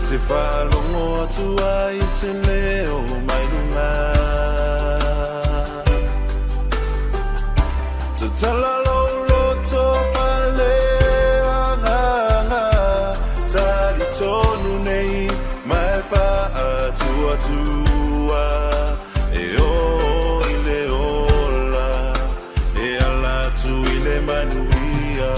te whalongo atua I se leo mai lunga te tala lolo to pale anganga tali tonu nei mai pa atua tua e o ile ola e ala tu ile manuia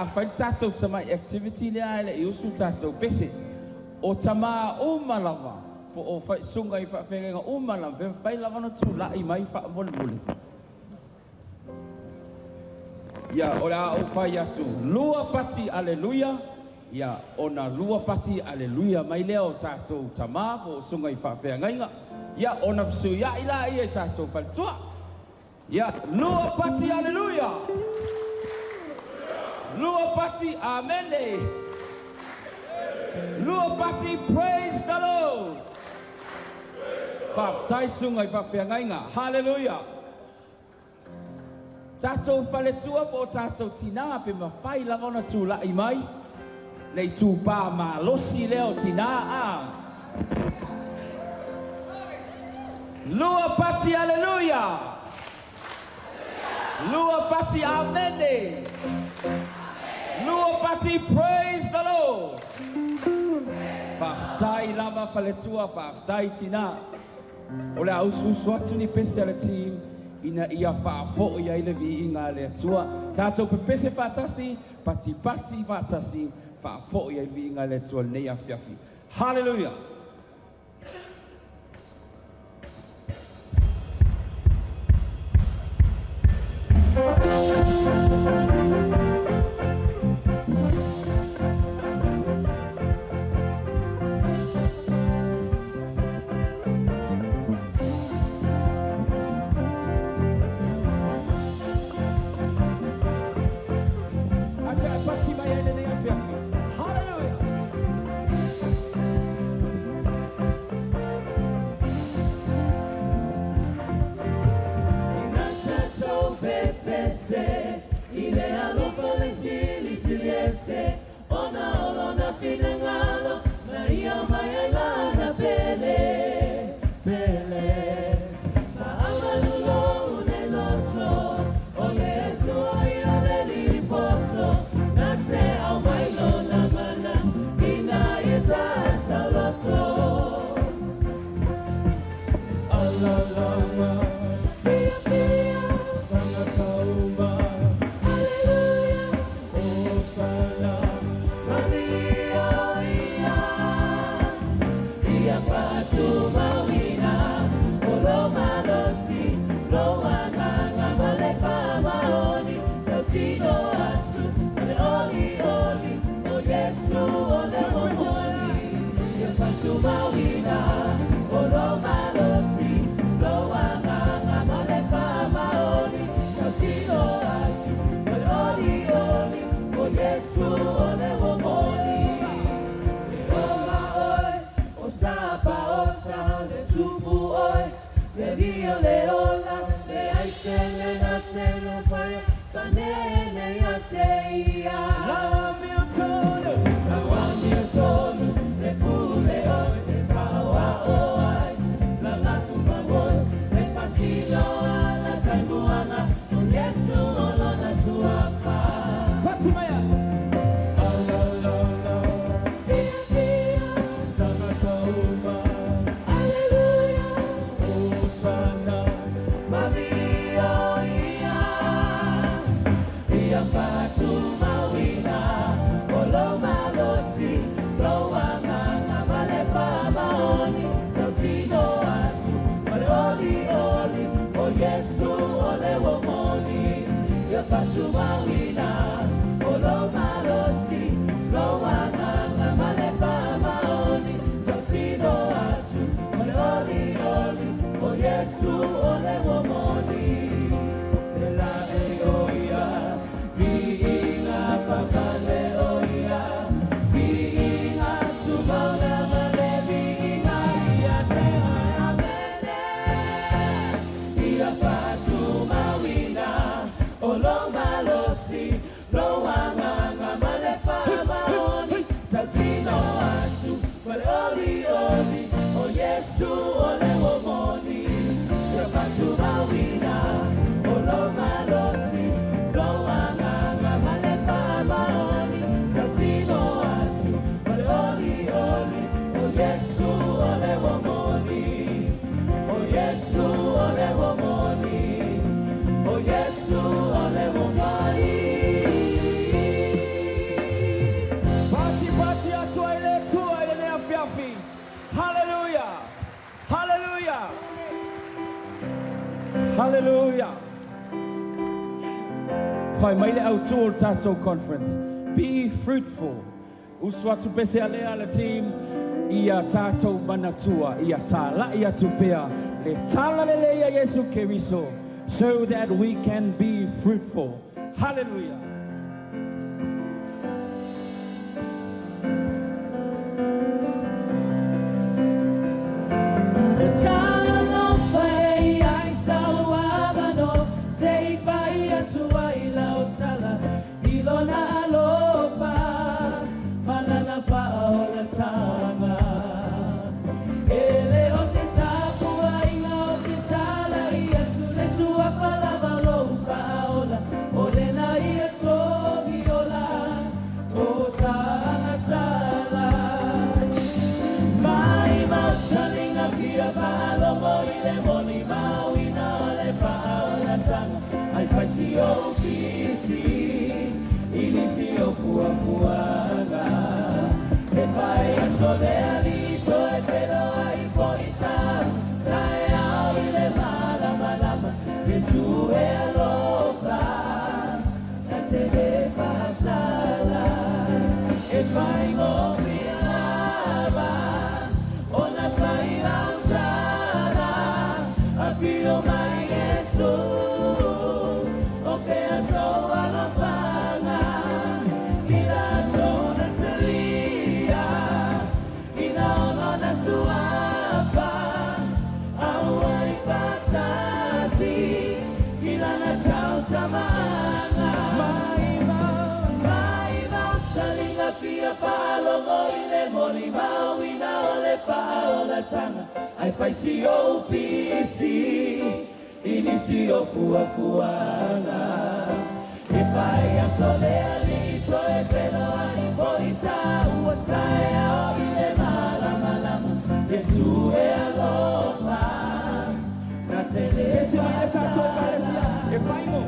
Fai tatou tama activity le ai le iusu tatou pese o tama umalava po o fai sunga I whawhenga umalava pe fai lava na tū lai mai whaamole ia o la o fai atu lua pati aleluia ia ona lua pati aleluia mai lea o tatou tama po o sunga I whawhenga ia ona fisu ia ila ia tatou whaltua ia lua pati aleluia Lua pati, amen. Lua pati, praise the Lord. Whaftai sungai whawhengainga, hallelujah. Tatou whaletua po tatou tina pe mawhai lavona tū lai mai. Nei tū pā malosi leo tina a. Lua pati, hallelujah. Lua pati, amen. Lua pati, praise the Lord. Whaftai lava whaletua, whaftai tina. Ole au susu atu ni pese ala team. Ina ia whaafo ia ile vi inga le atua. Tātou pe pese whaatasi, pati pati whaatasi, whaafo ia vi inga le atua nei afiafi. Hallelujah. Mawina, Olo Malosi, Loanga. dio le ola, le aitele na te no paia, kanene ya te ia. Lawa mi o tonu, Lawa mi o tonu, le pule oi, le kawa o ai, la latu mawoi, le pasino ala taimuana, o Yesu olo na suapa. Patumaya. Patumawina, olo malosi, lowana na malepa maoni, taksino atu, ole oli oli, o Yesu ole womoni. Ela e oia, biinga papale oia, biinga sumona male, biinga ia te amene, ia patumawina. Olo malosi, loanga nga malepa maoni, tautino atu, wale oli oli, o Yesu ole womoni. Ia patu mawina, olo malosi, loanga nga malepa maoni, tautino atu, wale oli oli, o Yesu ole womoni. O Yesu ole womoni. O Yesu ole womoni. Pati atua ile tua ile afiafi. Hallelujah. Hallelujah. Hallelujah. Fai maile au tour tato conference. Be fruitful. Uswatu pese ale ala team. Ia tato manatua. Ia tala ia tupea. Le tala lele ya Yesu Keriso. So that we can be fruitful. Hallelujah. Ai fai si o pisi, inisi o fuafuana. E fai a sole alito e pelo ai poita uotae o ile mala malama. Yesu e aloha, na telesi a tato paresia. E fai mo.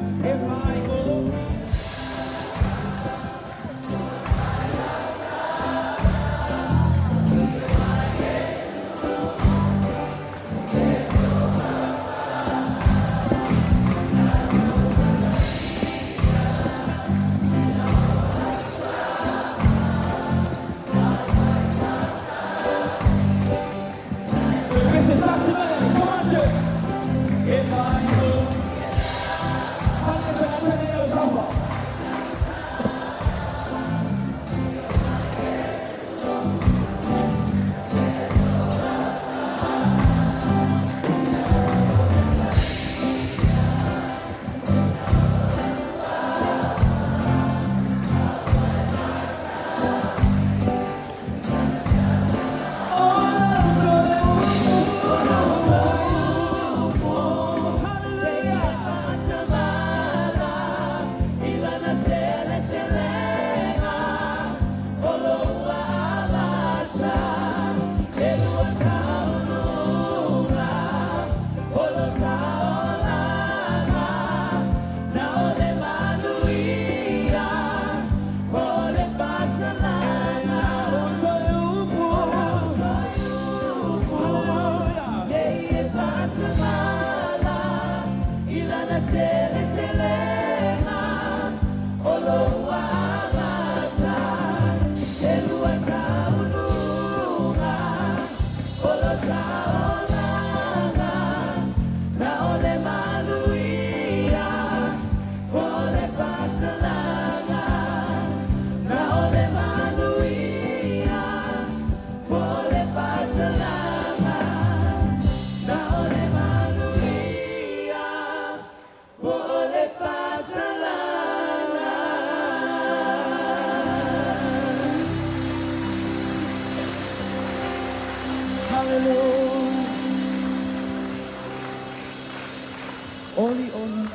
Oli ona.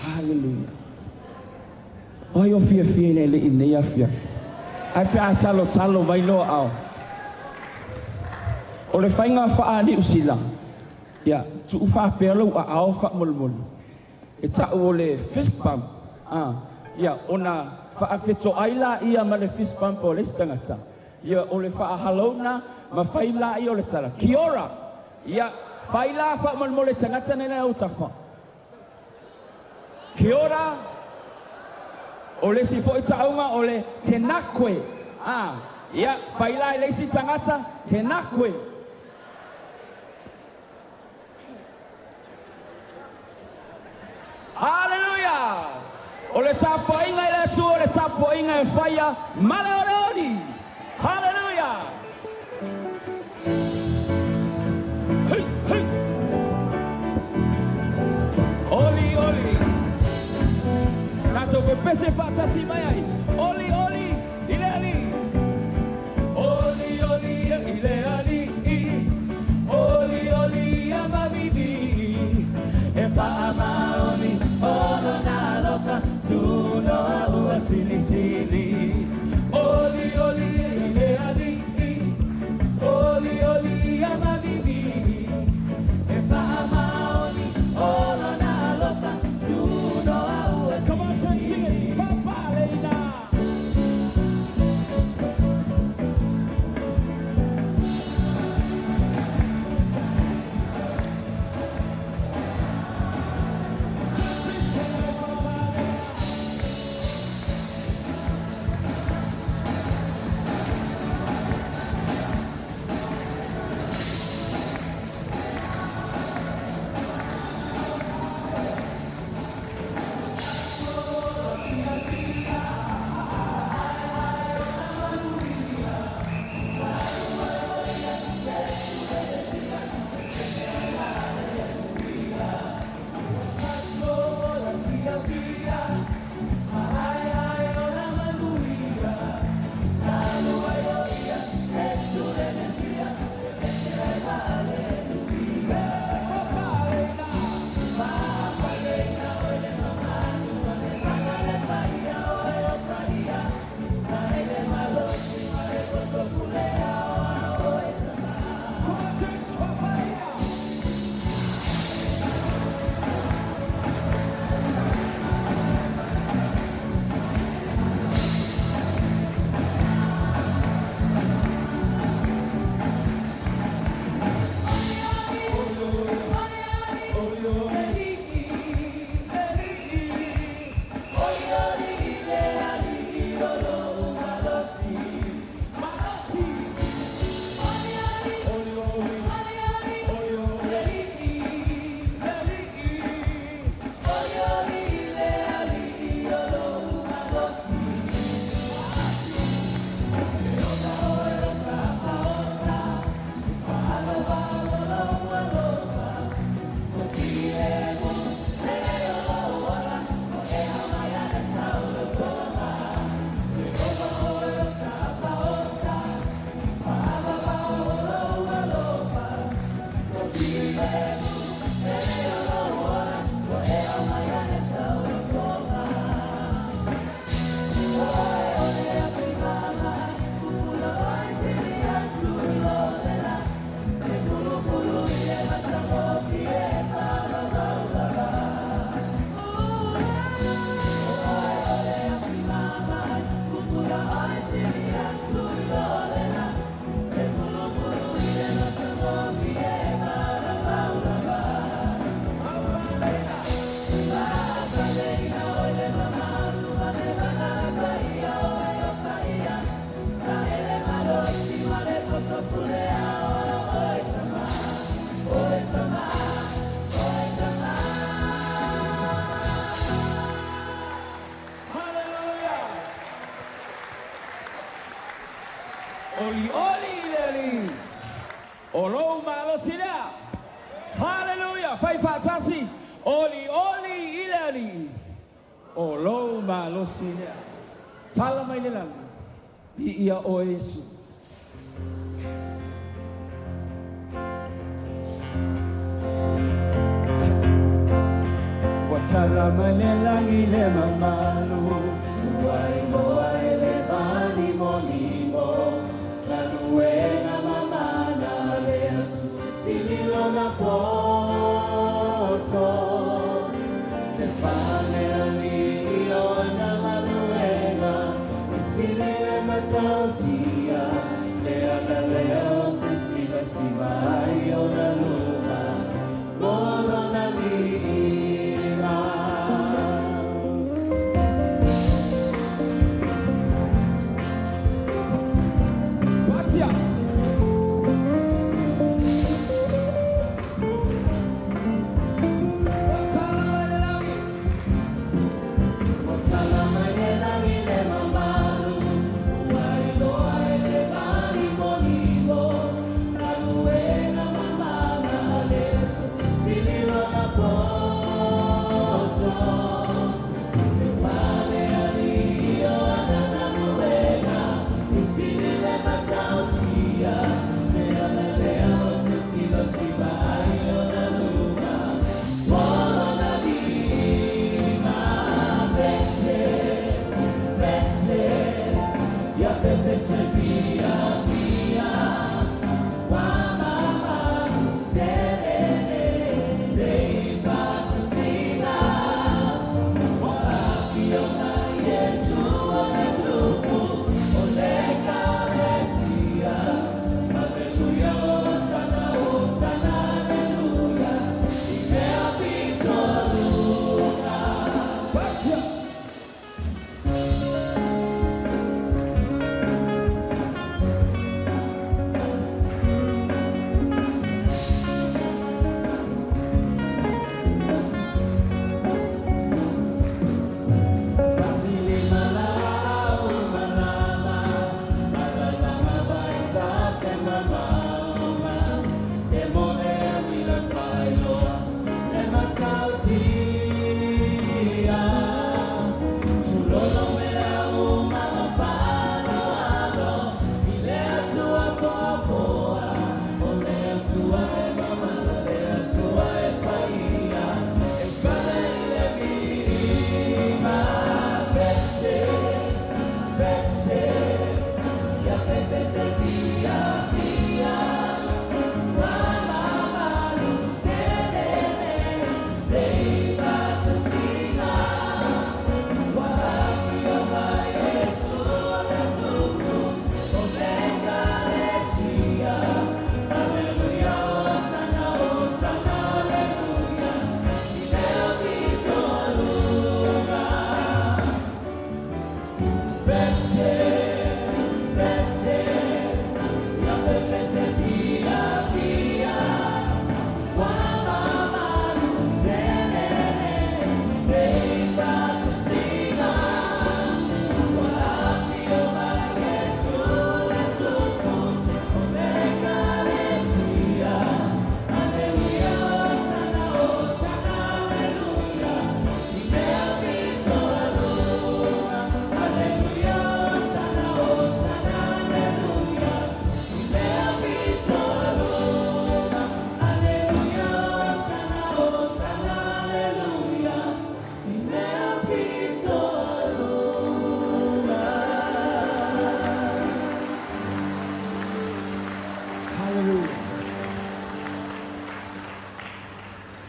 Hallelujah. Oi o fia ne le ine ia fia. Ai pe a talo vai loa ao. O le whainga wha ni usila. Ia, tu uwha pelo a ao wha mulmuli. E tau o le fist bump. Ia, ona wha feto aila ia ma le fist bump o le stangata. Ia, o le wha halona ma whaila i o le tala. Kia ora. Ia, whaila wha mulmuli tangata nena au tafa. Kia ora. O le si fo i taunga o le tenakwe. Ia, whaila i le si tangata tenakwe. Hallelujah! O le tapo inga i le tu, o le tapo inga e whaia male o le ori. Hallelujah! Hey, hey! Oli, oli! Tato pe pese patasi mai ai. Oli, oli! Ile ali! Oli, oli! Ile ali! Oli, oli! Amabibi! E paamaoni ono na loka tuno ua sili sili. Oli oli ile ali. Oli oli amabibi. E paamaoni ono na loka tuno ua sili. Come on, church, sing it. Papa Leina. Oli, oli, oli. Olo malo sila. Hallelujah. Fai fatasi. Oli, oli, ilali. Olo malo sila. Tala mai nilang. Ia o Yesu. Salama le langi le mamalu Wai moa ele mani monimo Lalue na mamana le asu Sililo na poso Le fane alio na manuela Isilile matautia Le agaleo Tisila siva ayo na luma Moro na lima Patia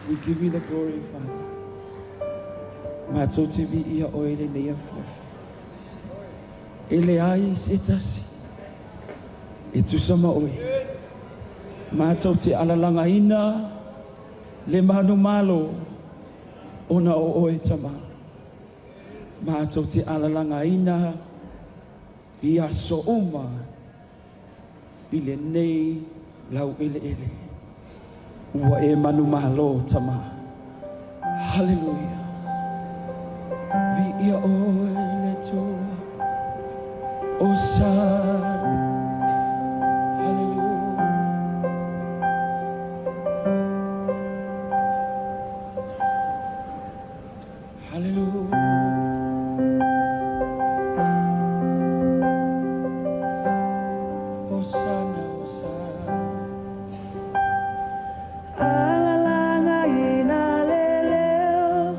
We give you the glory, Father. Mātou te vi ia o ele nei awhiawhi. Ele ai se tasi. E tusama oi. Mātou te alalanga ina. Le manu malo. Ona o oe tama. Mātou te alalanga ina. Ia so uma. I le nei lau ele ele. Ua e manu malo tama. Hallelujah. Vi ia oe le tua. Osana. Hallelujah. Hallelujah. Osana, Osana. Alalanga ina leleo,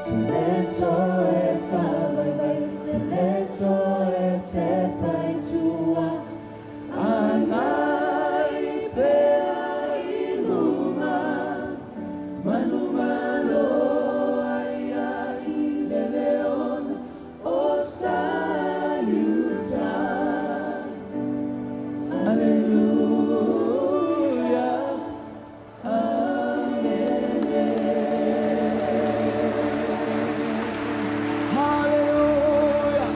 Leto e whawaiwai, te leto e te paitua. Anai pea i luma, manumalo ai ai le leona o sayuta. Alleluia, amen. Hallelujah.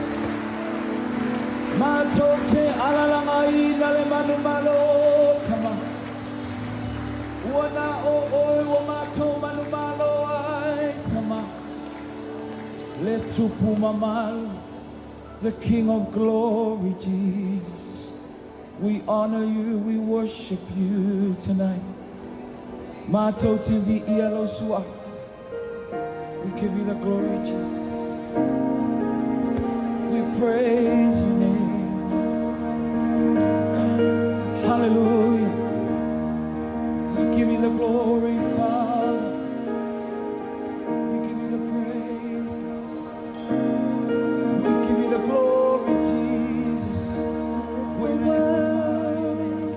Matote alalangai nale manumalo tama. Wana o oi wa mato manumalo ai tama. Letupu mamal, the King of Glory, Jesus. We honor you, we worship you tonight. Matote vi ialo sua. We give you the glory, Jesus. We praise your name. Hallelujah. We give you the glory, Father. We give you the praise. We give you the glory, Jesus. We magnify your name.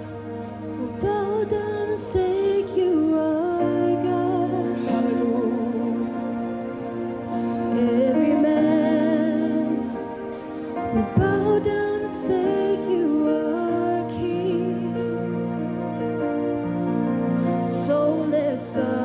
We'll bow down and say you are God. Hallelujah. Every man will bow down and say you are King. So let's start.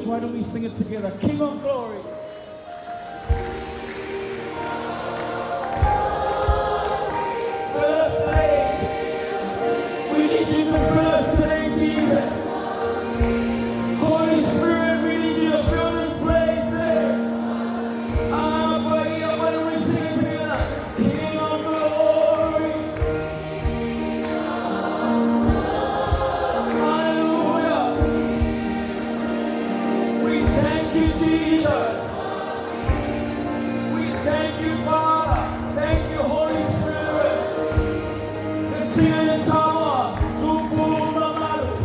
Why don't we sing it together? King of Glory. Fill us today. We need you to fill us today, Jesus. Holy Spirit, we need you to fill this place. Why don't we sing it together? King of Glory. Hallelujah. We thank you, Jesus. We thank you, Father. Thank you, Holy Spirit. Let's sing it in Samoa. Tupu Mamalu.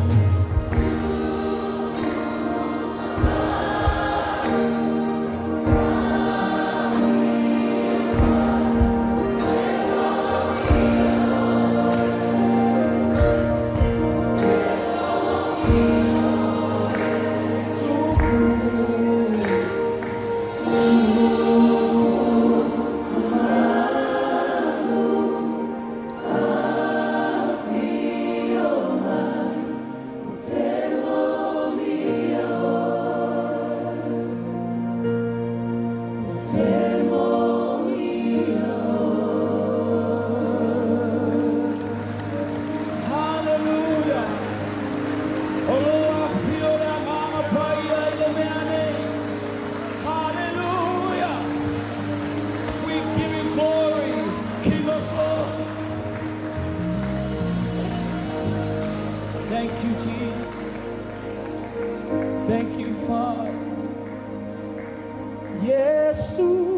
Hallelujah. Oh, feel that mama prayer in the name. Hallelujah. We give you glory, King of glory. Thank you, Jesus. Thank you, Father. Yes, to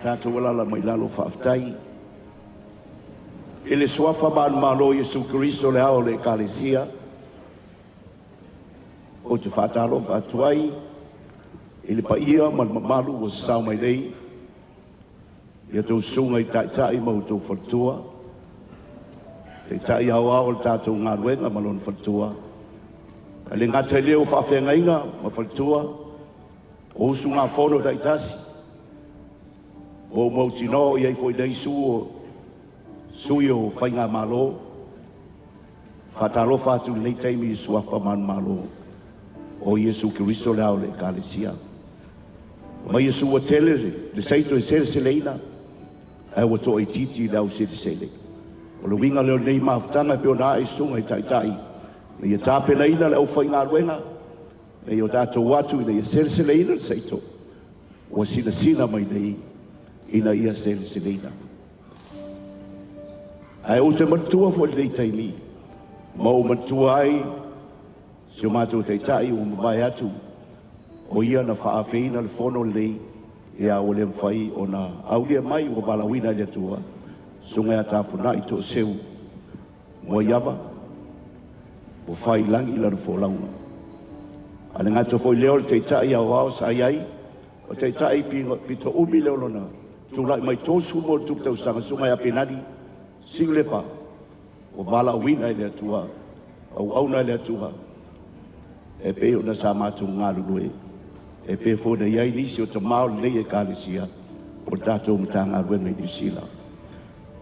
Tātou walala mai lalo whaaftai. Ele swafa man malo Yesu Kristo le ao le kalesia. O te whaatalo whaatuai. Ele pa ia man malu o sao mai lei. Ia tau sunga I tai mau tau whatua. Te tai au au le tātou ngā ruenga malon whatua. Ale ngata leo whaafenga inga ma whatua. O usu ngā whono tai tasi. O mauti no iai foi nei suo. Sui o whainga malo. Whatalo whatu nei teimi suafa man malo. O Yesu Kristo leo le kalesia. Ma Yesu wa tele le saito e sele seleina. Ai wa to e titi leo sele sele. O le winga leo nei maftanga pe o na e sunga I tai. Le ia tape leina le au whainga ruenga. Le o tato watu le ia sele seleina le saito. O sina mai nei. Ina ia sele seleina. Ai o te matua fo le taimi. Ma o matua ai. Se o mātou te tai o mawai atu. O ia na whaafeina le whono lei. Ia o le mwhai o na aulia mai o balawina le atua. Sunga a tāpuna I to seu. Mo iawa. O whai langi la rufo launga. Ale ngātou fo leo le te tai au au sa iai. O te tai pito umi leo lona. Tūlai mai tōsu mo tūptau sanga sunga a penani. Singlepa. O balawina le atua. Au auna le atua. E pe o na sa mātou ngā lulue. E pe fo na iai nisi o te mao nei e kālesia. O tātou mtanga ruenga I New Zealand.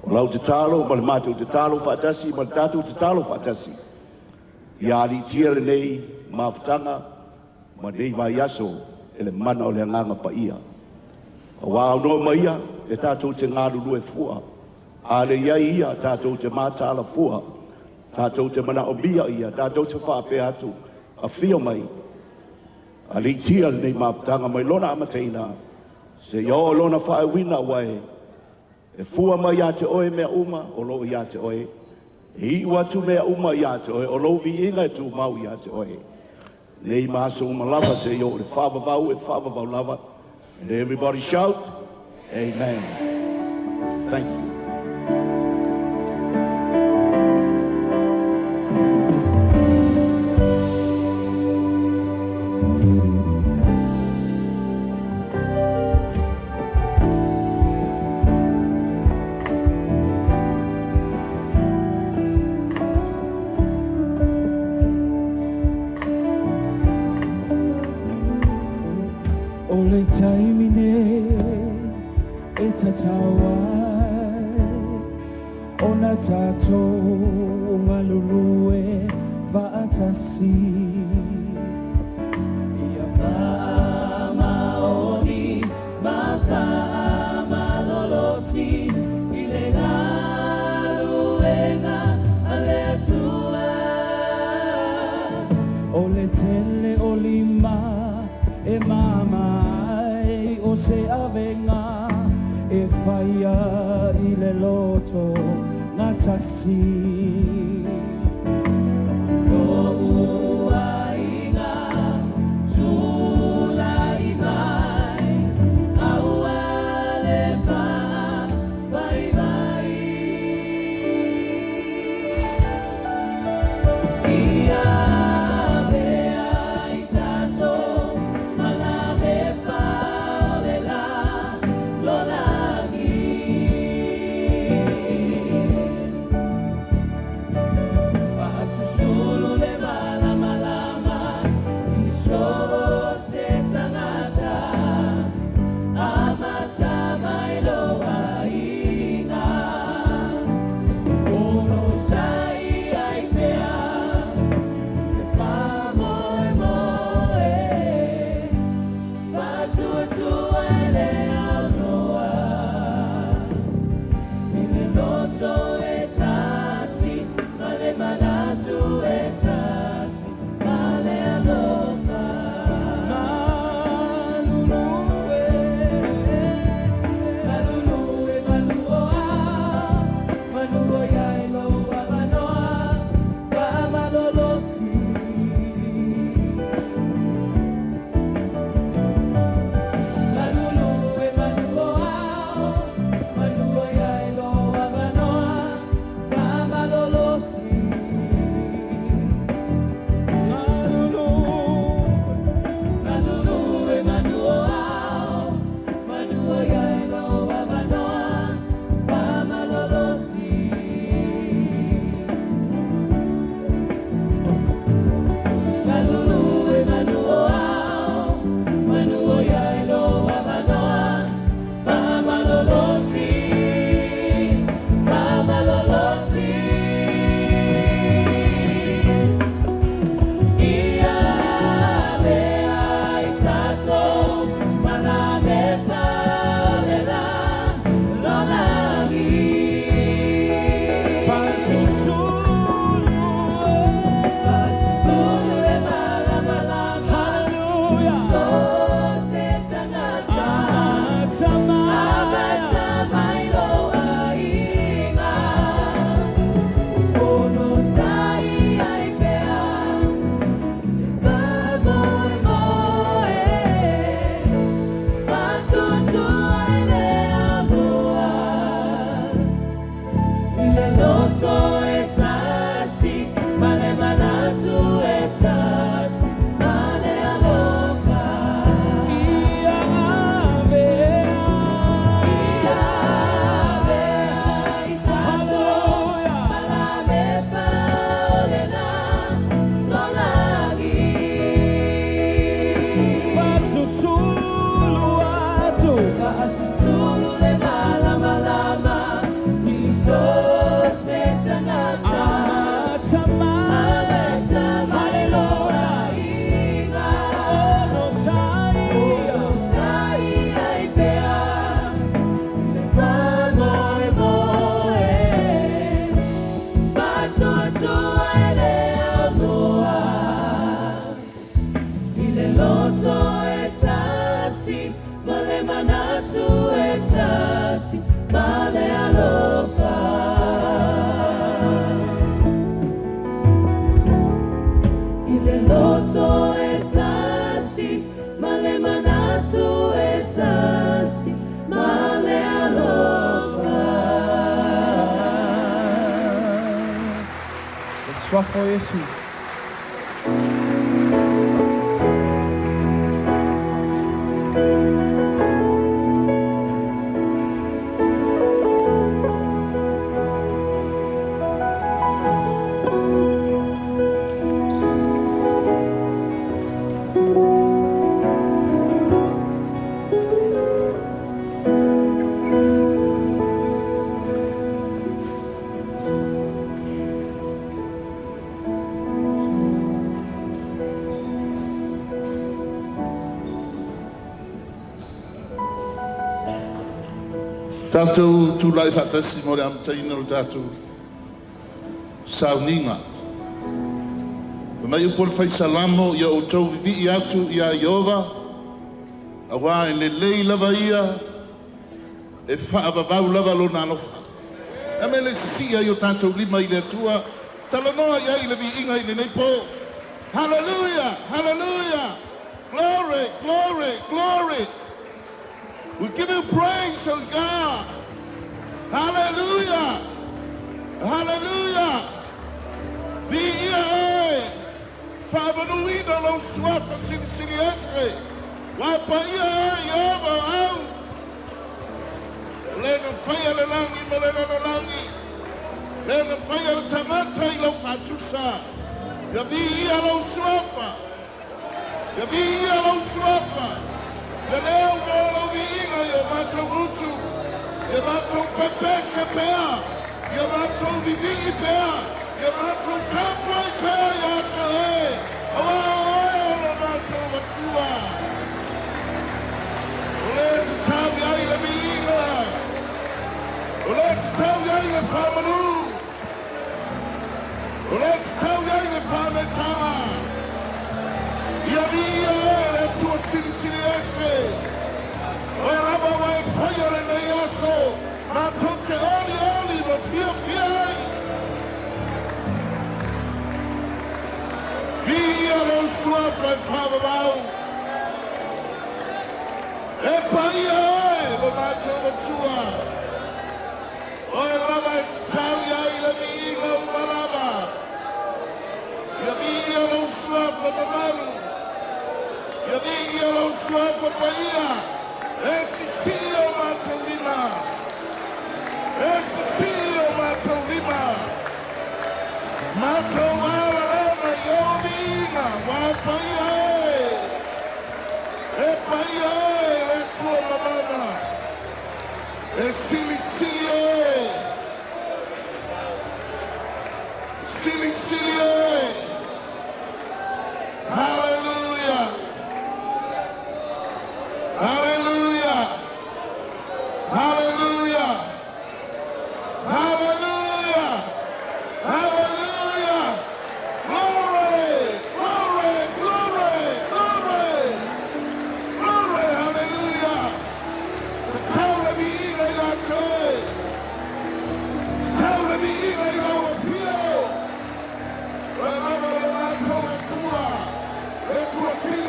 O lau te talo, ma le mātou te talo whaatasi, ma le tātou te talo whaatasi. Ia ali tia le nei mawhtanga, ma nei mai aso, e le mana o le nganga pa ia. A wā no maia, e tātou te ngā lulue fua. A le iai ia, tātou te mātala fua. Tātou te mana o bia ia, tātou te whaape atu. A whio mai. A li tia le nei mawhtanga, mai lona amateina. Se yo lona whae wina wae. E fua mai ia te oe mea uma, o lo ia te oe. E I watu mea uma ia te oe, o lo vi inga tu mau ia te oe. Nei maso uma lava se yo le whawavau lava. And everybody shout, Amen. Thank you. Ole taimine e tatawai ona tatou ngalulue vaatasi ia maoni malolosi ile ngaluenga aletua ole tele olima e mamai o se avenga e whaia I le loto ngā tasi. O ua inga sula I vai aua le wha vai vai ia Kaasisulu le malama-lama Iso se tangata Ameta Haleluya Inga Ono sai ai pea Le pamoe moe Matoa ele aonoa Ile loto etasi Male manatu etasi Male alofa Ile loto etasi Male manatu etasi Male alofa Swafo Yesu. Tātou tūlai whatasi mo le amataina o tātou sauninga. Mai upol fai salamo ia o tau vivi atu ia Iova. Awa e le lei lava ia e whaababau lava lo nā nofa. E me le sia i o tātou lima i le atua. Talanoa ia i le vi inga i le neipo. Hallelujah, hallelujah. Glory, glory, glory. We give you praise, oh God. Hallelujah. Hallelujah. Be Fabanuida lo swapa sini ese. Wapa ia Iova au. Lena faya le langi, malena le langi. Lena faya le tamata i lo fatusa. Ya ia lo swapa. Ya ia lo swapa. Ya leo golo viinga ya mato utu. Ya mato pepe pea. Ya mato vivi pea. Ya mato kapwa pea ya sahe. Awa ya mato watua. Let's tell ya ile viinga. Let's tell ya ile pamanu. Let's tell ya ile pametama. Ya via le tua sini este. Ora va vai fire in the yaso. Ma tutte oli ma fia. Via lo suo pavao. E paia lo macho tua. Ora va taglia il vino malava. Ya via lo suo pavao. Ya via lo suo paia. Sicilio Mato Lima. Sicilio Mato Lima. Mato Alama Yomina. Wapaye. Epaye. Letua Mamana. Silicilio. Silicilio. Hallelujah. Hallelujah. Hallelujah. Hallelujah. Hallelujah. Glory. Glory. Glory. Glory. Glory. Hallelujah. The town of the eagle I told. The town of the eagle I appeal. Well, I'm going to go to her. Let's go see the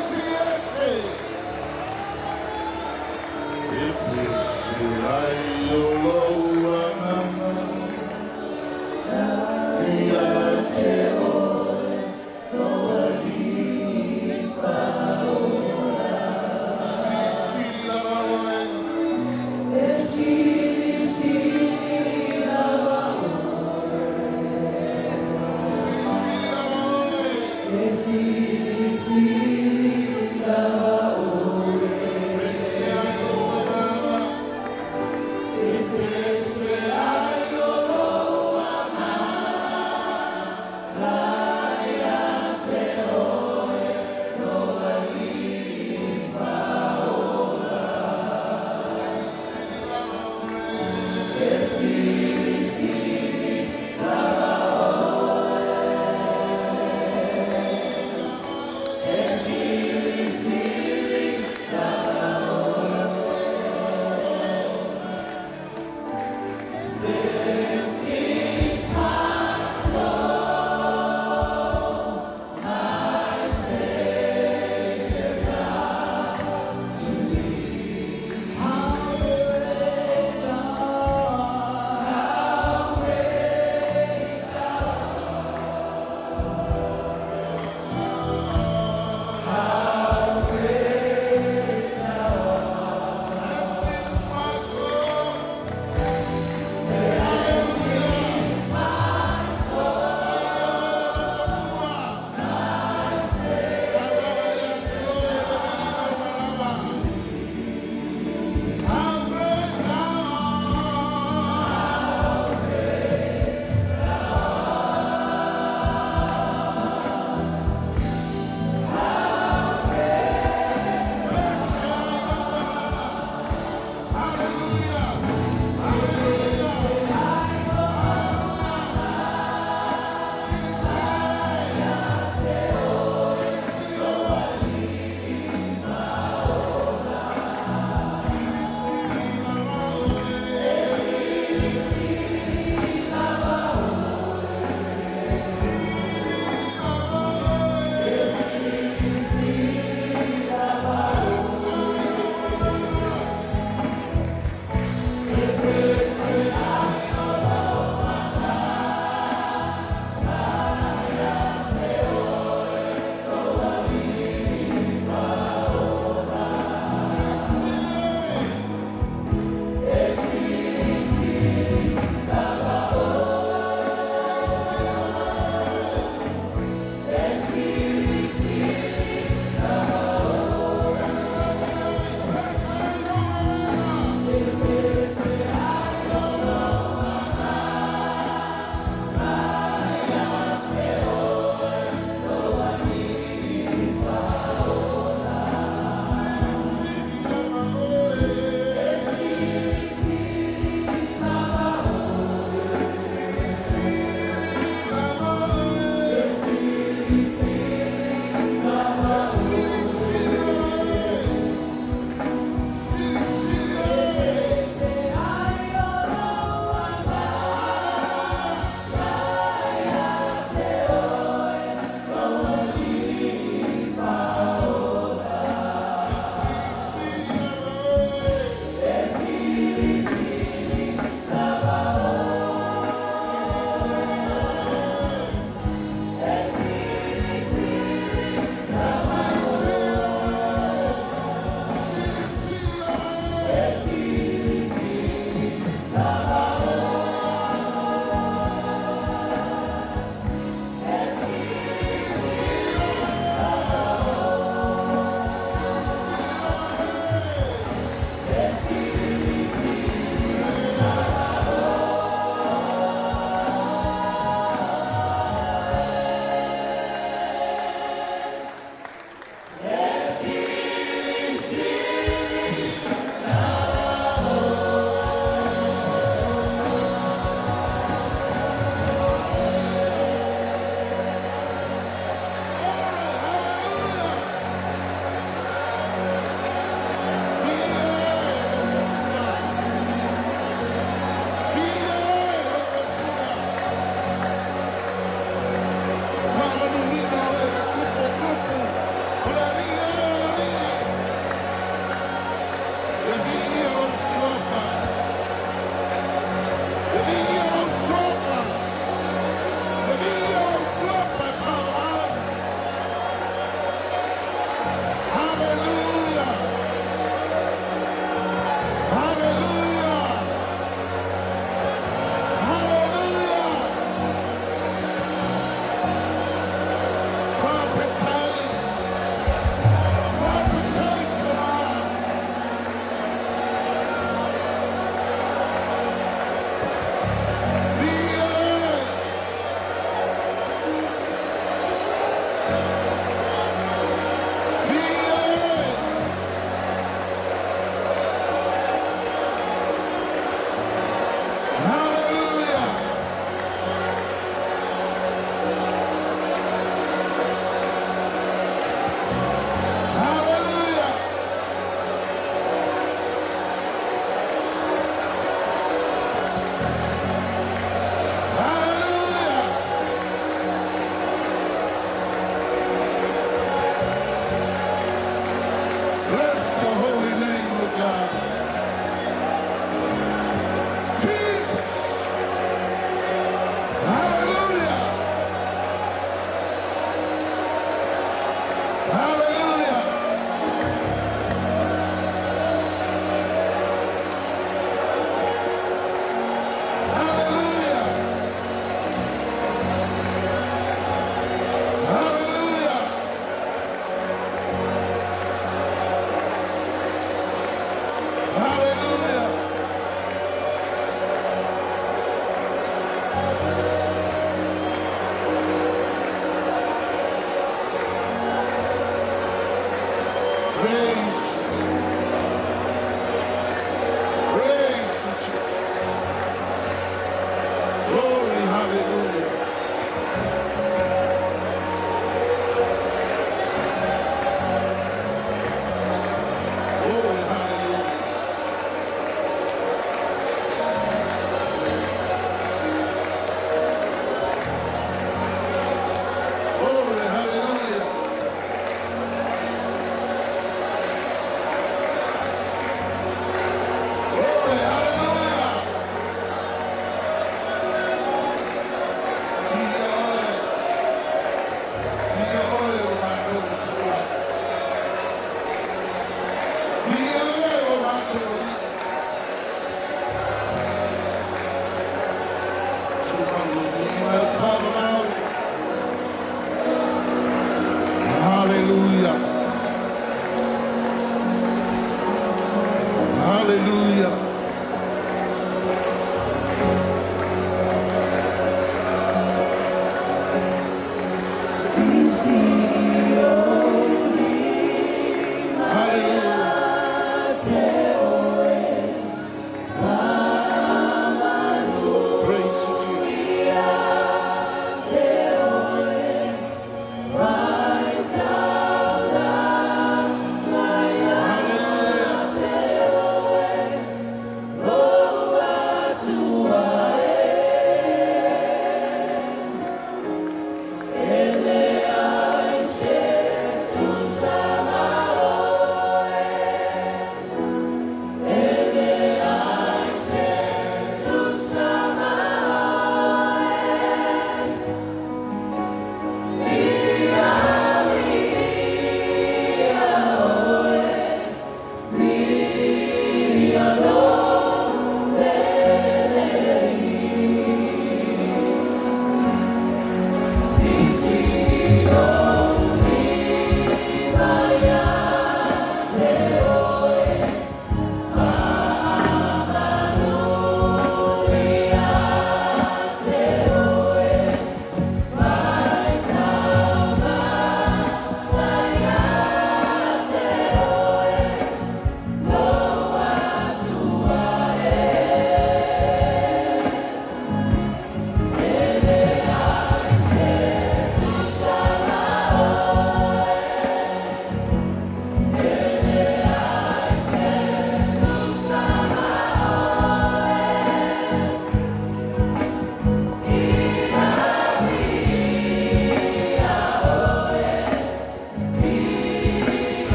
Hallelujah.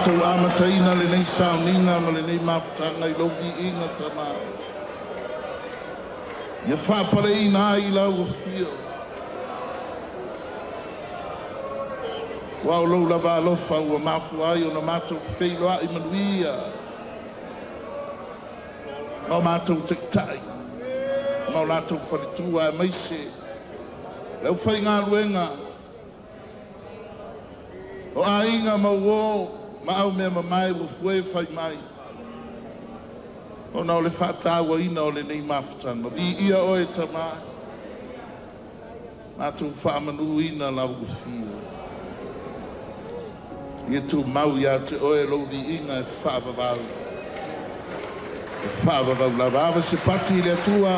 Mātou amataina le nei sauninga ma le nei maputanga I loki inga tama. Ia whapare I nā I lau o whio. Wau lau lava alofa ua mafu ai o na mātou whiloa I manuia. Mau mātou tektai. Mau lātou wharitua e maise. Lau whai ngā luenga. O a inga mau o. Ma au mea mamai ua fue whai mai. O na o le whātāua ina o le nei mawhatanga. I ia oe tamā. Mātou whaamanu ina lau ua whio. Ia tū mau ia te oe lau li inga e whaavavau. E whaavavau la rāwa se pati le atua.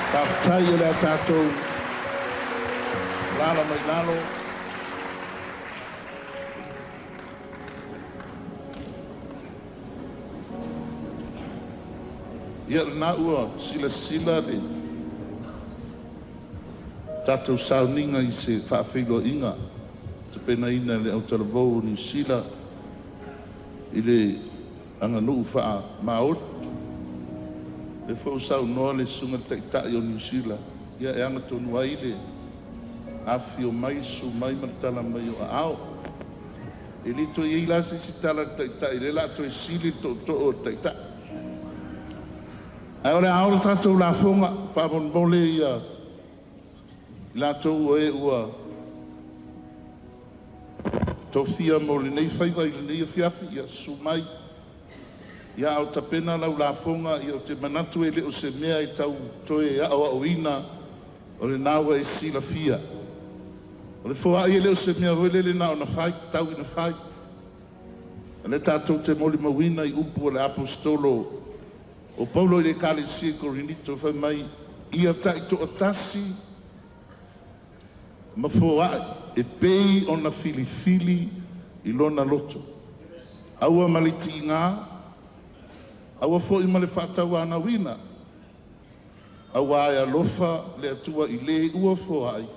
Tā whatai o le a tātou. Lala mai lalo. Ia na ua sila le tātou sauninga I se whaafilo inga. Te pena ina le au talavou ni sila. I le anga nuu wha maot. Le whau sau noa le sunga taitai o New Zealand. Ia e anga tonu ai le afi o mai su mai matala mai o ao. E li to i la si tala taitai le la to e sili to o taitai. Ai ora aora tātou la fonga whamon mole ia la tau e ua tofia mo le nei whaiwai le nei fiafi ia su mai. Ia au tapena lau la fonga I o te manatu e le o se mea I tau toe a o ina o le nawa e sila fia. O le fua I le o se mea wele le na o na whai, tau I na whai. Le tātou te moli mawina I upu o le apostolo o Paulo I le kale si korinito whai mai ia tai to o tasi ma fua e pei o na fili I lona loto. Aua maliti ngā aua fo I ma le whātau ana wina. Aua ai alofa le atua I le ua fo ai.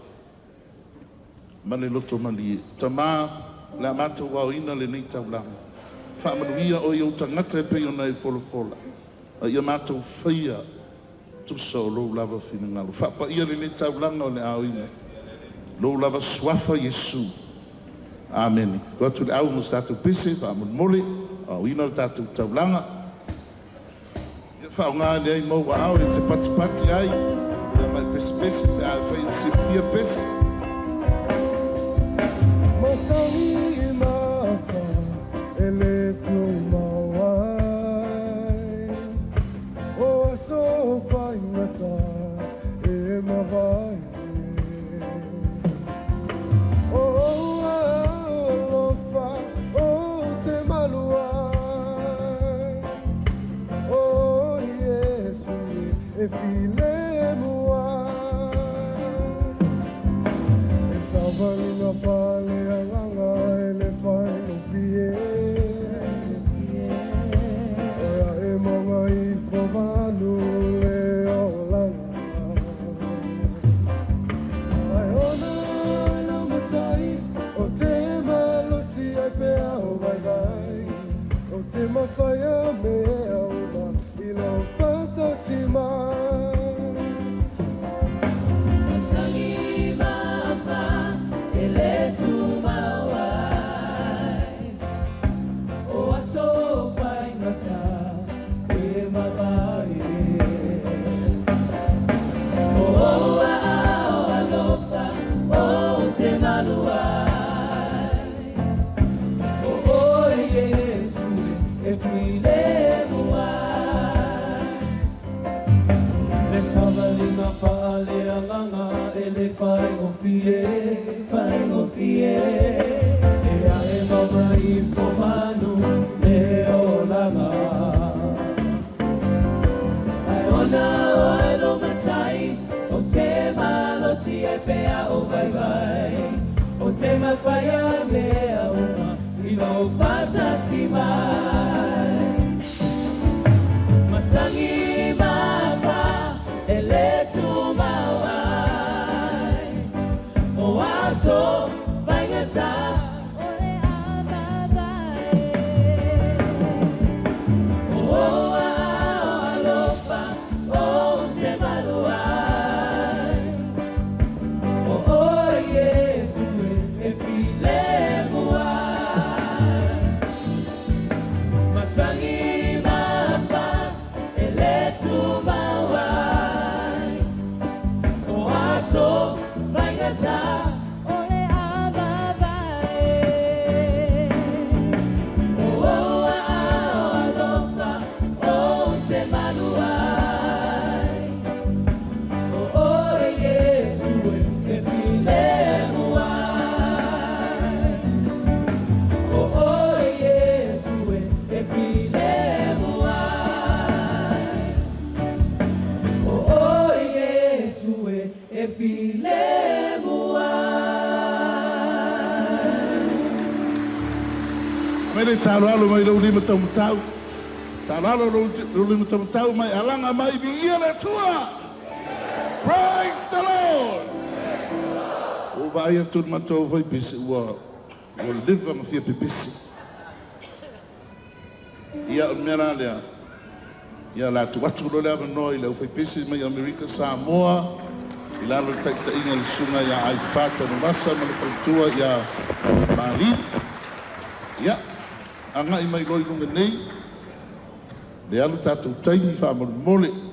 Ma le loto mali e. Tamā le amata wau ina le nei taulanga. Whaamanuia o iau tangata e pei o nei fola. A ia mātou whaia tusa o lou lava whina ngalo. Whapa ia le nei taulanga o le au ina. Lou lava swafa Yesu. Amen. Kua tu le au mo tātou pese, whaamanu mole, au ina le tātou taulanga. Whaonga le ai mau au e te pati ai. Ia mai pese te ai whai sifia pese. Matangi I mawha e le tū mawai. O aso whai ngata e mawai. O alofa o te maluai. O Yesu e file mua. E savali na pale alanga e le whai no pie. Oia e manga I whamanu le olanga. Ai ona e la matai o te malosi ai pea o vai. O te mawhaia mea ona I lau patasi mai. Matangi mawha e le tū mawai. O aso whai ngata e mawai. O oa ao alofa o te maluai. O Yesu e file muai. Le savali na pale alanga e le whai o fie. E a e mama I pomanu le olanga. Ai ona o ai no matai o te malosi e pea o vai. O te mawhaia mea uma I lo patasi mai. Matangi mawha e le tū mawai. O aso whai ngata o le avavai. O oa ao alofa o te maluai. O Yesu e file muai. Matangi mawha e le tū mawai. O aso whai ngata o le avavai. O oa ao alofa o te maluai. O Yesu e file muai. O Yesu e file muai. O Yesu e file muai. Mele tālalo mai lau lima taumutau. Tālalo lau lima taumutau mai alanga mai vi ia le tua. Praise the Lord. vai atu matou foi pisi ua o liva ma fia pipisi. Ia o mera lea. Ia la tu watu lo lea no ile foi pisi mai Amerika Samoa. Ila lo taita inga le sunga ya ai fata no masa ma le tua ya Mali. Ya. Anga i mai loi lunga nei. Le alu tātou taimi wha mole.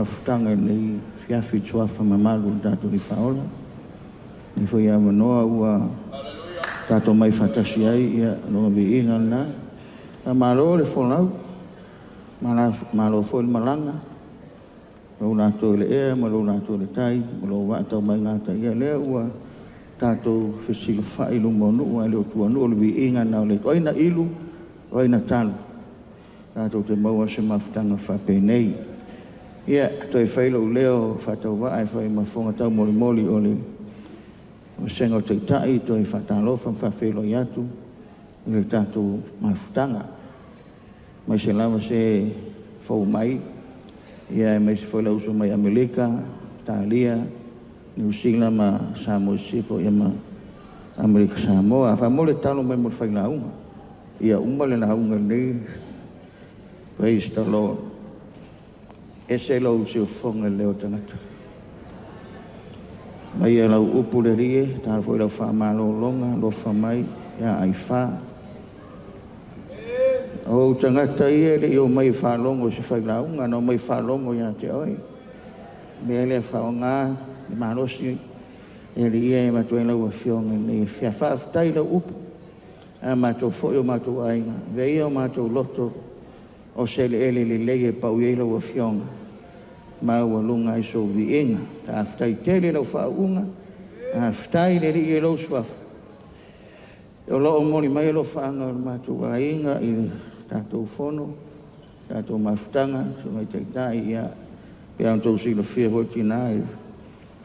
mafutanga nei fiafi tuafa mamalu tātou ni whaola. Ni whai a manoa ua tātou mai whatasi ai ia noa vi inga nā. A malo le whonau, malo whoi malanga, lau nātou le ea, malo nātou le tai, malo wātau mai ngāta ia lea ua tātou whisila whai lumonu ua leo tuanu o le vi inga nā o le toaina ilu, toaina talu. Tātou te maua se mafutanga whape nei. Ia, toi whailau leo whatau wae whai mawhonga tau moli moli o le o sengo te tai, toi whatalofa mwhawhelo i atu, i le tātou mafutanga. Mai se lawa se whau mai, ia mai se whailau so mai Amerika, Italia, New Zealand ma Samoa Sifo, ia ma Amerika Samoa. Wha mole talo mai mo whailaunga. Ia umale na haunga nei, praise the Lord. E se lau se whonga leo tangata. Mai e lau upu le rie, tāra fwoi lau whamalo longa, lo whamai, ia ai wha. O tangata ia le o mai whalongo se whailaunga, no mai whalongo ia te oi. Mea le whaonga, i marosi, e le ia e matuen lau a whionga, ne whia whaafutai lau upu. A mātou fwoi o mātou ainga, vei o mātou loto, o se le ele le leie pau iei lau a whionga. Mau a lunga i so vi inga, ta aftai tele lau whaunga, a aftai le ri e lau swafa. O loo moni mai lo whaanga o mātou a inga i tātou whono, tātou mafutanga, so mai teitai ia, pe au tau sila whia voti nā i,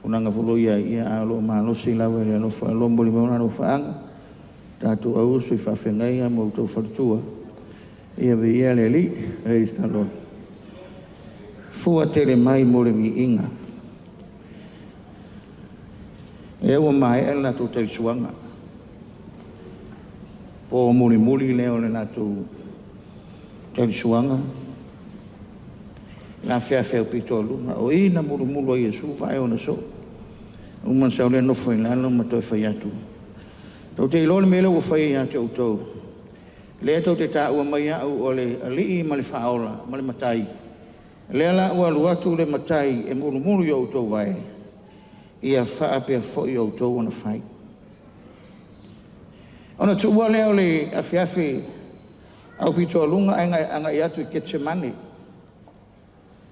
unanga wholoia ia a lo mālosi lawa i alo whalombo li mauna lo whaanga, tātou au usu i whawhengai a mou tau whalatua, ia vi ia le li, praise the Lord. Fua tele mai mo le vi inga. E ua mai e la tau tei suanga. Po muli muli leo le la tau tei suanga. La fea fea pito luna. O ina mulu mulu a Yesu vai ona so. Uma sao le nofo i lalo ma toi fai atu. Tau te ilo le mele ua fai atu au tau. Le tau te ta ua mai au o le alii ma le whaola, ma le matai. Lea la ua luatu le matai e mulu mulu i au tau vai. Ia wha pia fo i au tau ona whai. Ona tu ua leo le afiafi au pito alunga anga i atu i Getsemane.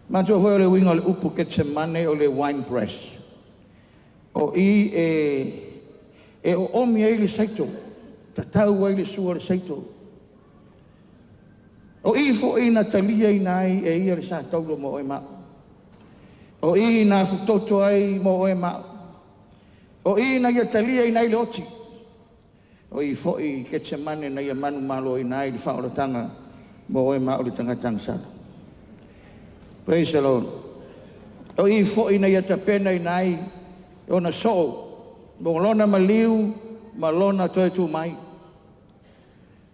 Matua foi o le winga o le upu Getsemane o le wine press. O i e o omi e le saito. Ta tau e le sua le saito. O i fo i na talia i nai e ia le sa taulo mo o e mao. O i na futoto ai mo o e mao. O i na ia talia i nai le oti. O i fo i Getsemane na ia manu malo i nai le whaoratanga mo o e mao le tangatang sala. Praise the Lord. O i fo i na ia tapena i nai o na so. Mo lona maliu, ma lona toe tu mai.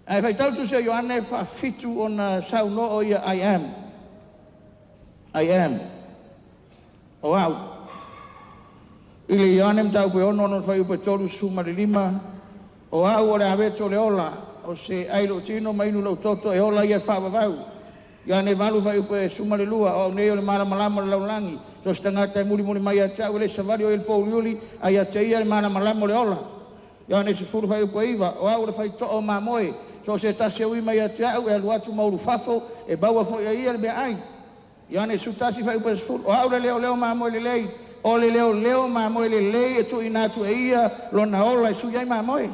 Ai fai tautu se Ioane fa fitu o na sauno o ia I am. I am. O au. Ili Ioane mtau pe ono no fai upe tolu suma le lima. O au o le aveto le ola. O se ailo tino mainu lau toto e ola ia fa vavau. Ioane valu fai upe suma le lua. O neo le mara malama le laulangi. So stangata e muli muli mai a tau le savari o il pouliuli. Ai a te ia le mara malama le ola. Ioane se furu fai upe iwa. O au le fai to o mamoe. So se tase ui mai ate au e aluatu mauru fafo e baua fo ia le mea ai. Ioane sutasi fai upe sfuru. O au le leo mamoe le lei. O le leo mamoe le lei e tu inatu e ia lo na ola e suyai mamoe.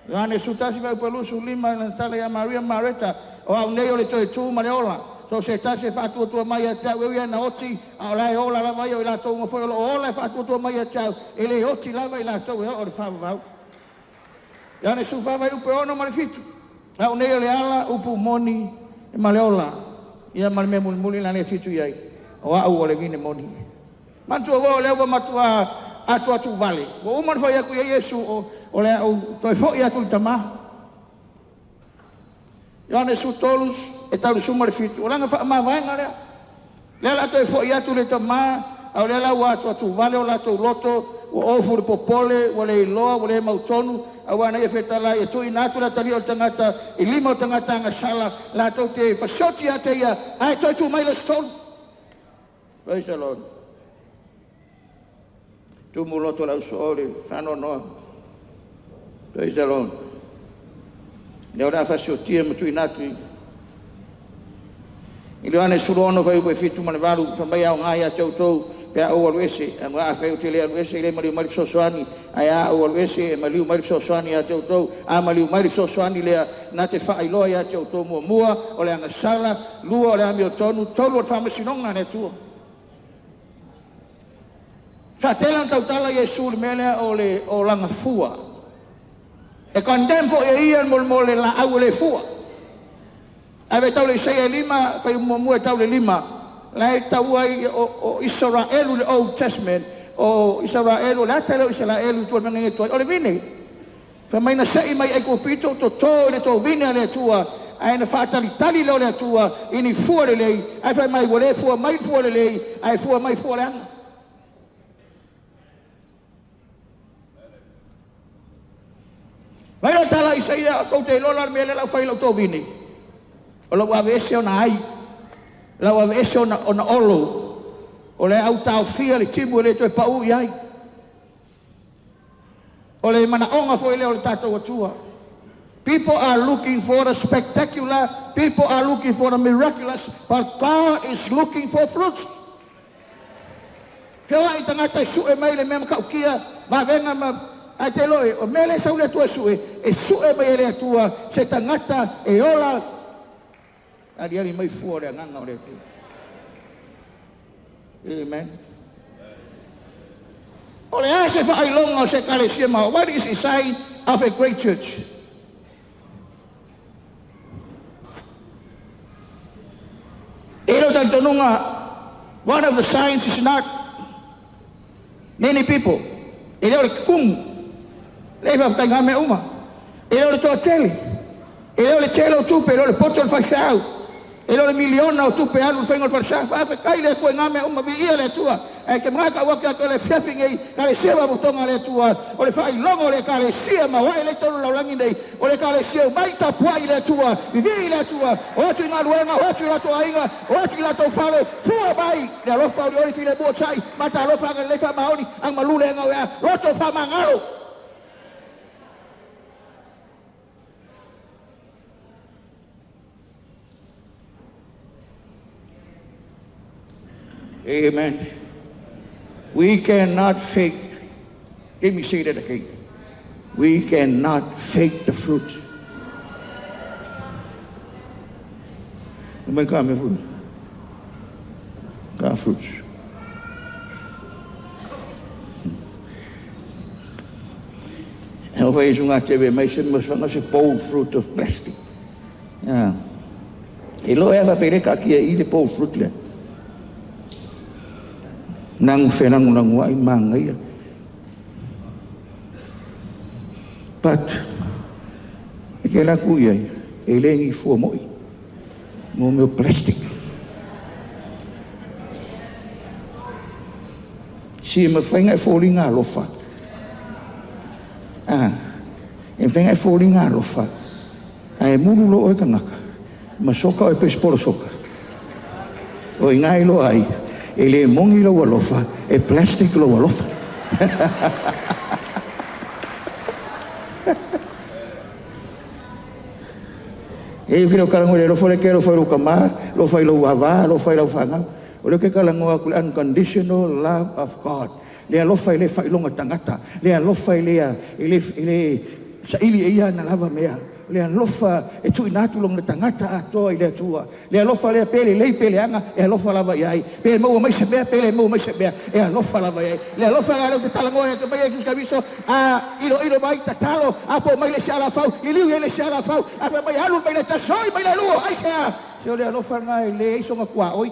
Ioane sutasi fai upe lusu lima na tala ya Maria Mareta. O au nei o le toe tu ma le ola. So se tase fatu tua mai ate au e ia na oti. A o lai ola lava ia o i la tau ngafoi o ola e fatu tua mai ate au. E le oti lava i la tau e o le whavavau. Ioane sufava upe ono ma le fitu. Au nei le ala upu moni e maleola. Ia male me muli la ne fitu iai. O au o le vine moni. Mantua wo le ua matua atu vale. Wo uman fai aku ia Yesu o le au toi fo ia tu tama. Ioane su tolus e tau le suma le fitu. O langa fa ma vaenga lea. Lea la toi fo ia tu le tama. Au le la ua atu vale o la tu loto. O ofu le popole, o le iloa, o le mautonu. Awana ia fetala e tu inatu la tali o tangata i lima o tangata anga sala la tau te fasoti a te ia ai toi tu mai le stolu Praise the Lord. Tumuloto lau soole, whanonoa. Praise the Lord. Neo rā whasiotia matui natui. I leo ane surono whai koe whitu mane waru, whamai au ngai a tautou, pia au aluese, a mga a whai te le aluese, i le maliu mari sosoani, ai a au aluese, e maliu mari sosoani a tautou, a maliu mari sosoani lea, na te whailoa a tautou mua mua, o le anga sala, lua o le ami o tonu, tolu o whamasinonga ne tua. Whatela tautala Yesu le mele o langa fua. E condemn fo e ia mo le la au le fua. Ave tau le sei lima, fai mua tau le lima. Lai tau ai o Israelu le Old Testament, o Israelu le atele o Israelu tua vangenge tua. O le vine. Fa mai na sei mai e kopito to le to vine le tua. Ai na fatalitali le tua, ini fua le lei. Ai fai mai wole fua mai fua le lei, ai fua mai fua le anga. Vai la tala Isaia ko te lola mele la fai lo to vini. O lo avese ona ai. La avese ona olo. O le au tau fia le timu le to pa u ai. O le mana onga foi le o le tato atua. People are looking for the spectacular, people are looking for the miraculous, but God is looking for fruits. Kau ai tangata su e mai le mema ka kia, va venga ma ai te loe, o mele sau le tua sue, e sue mai le tua, se tangata e ola, ali mai fuore a nganga o le tua. Amen. O le ase whaai longa o se kalesia mao, what is the sign of a great church? Ero tantonunga, one of the signs is not many people. Ero le kumu. Leva tanga me uma. Ele le toteli. Ele le telo tupe, ele le poto fashau. Ele le miliona o tupe alu fengo fashau. Fa kai le ko ngame uma vi ile tua. E ke maka wa ka le fefing ei, ka le sewa botonga le tua. O le fai longo le ka le sia ma wa le tolu la langi nei. O le ka le sia mai ta puai le tua. Vi ile tua. O tu nga luenga, o tu la to ainga, o tu la to fale. Fua bai. Le lo fa o file bo sai. Mata lo fa le fa maoni, ang malule nga wa. Lo to fa mangalo. Amen. We cannot fake. Let me say that again. We cannot fake the fruit. Come on, fruit. Come fruit. En of je zo'n TV meisje was van een bowl fruit of plastic. Ja. Ilo eva pere kakia ile bowl fruit le. Nang fenang nang wai mangai. But aquela cuia ele é foi moi no meu plástico. Se me fenga falling alofa. E fenga falling alofa. Ai mulu lo kangaka. Masoka e pesporo soka. O ingai lo ai. Ele mongi lo alofa e plástico lo alofa. E kilo kalango lo fole kero fo kama lo fai lo wava lo fai lo fanga o le ke kalango aku unconditional love of God le lo fai lo ngatangata le lo fai le ile sa ili ia na lava mea le lo fa e tu inatu lo ngatangata ato ile tua le lo fa le pele le pele anga e lo fa lava ai pe mo mai se be pele mo mai se be e lo fa lava ai le lo fa lo ke kalango e mai Jesus kaviso ilo mai tatalo apo mai le shala fau liu le shala fau afa mai alu mai le tasoi mai le lu ai sa yo le lo fa ngai le iso ngakwa oi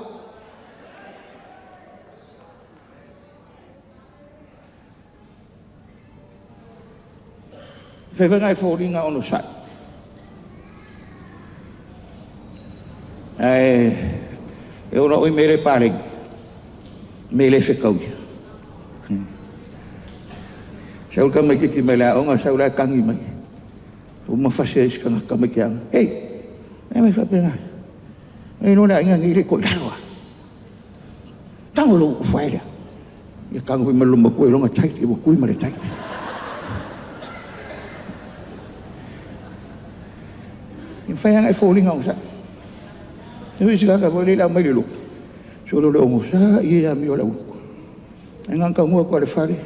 fe ngai fo ringa ono sa eu não me reparei me le ficou se o kama ki me la onga se o la kangi mai o ma fase is kanga kama ki ang me fa pena e no na ngi le ko lawa Tango lo whaera. Ia kango i maluma koe longa taiti, iwa kui mare taiti. In whaianga e fōlinga o sa. Te hui sikaka fōi leila mai le luku. So lo le ongo sa, ia mi o la uku. E nganka mua kua le whare.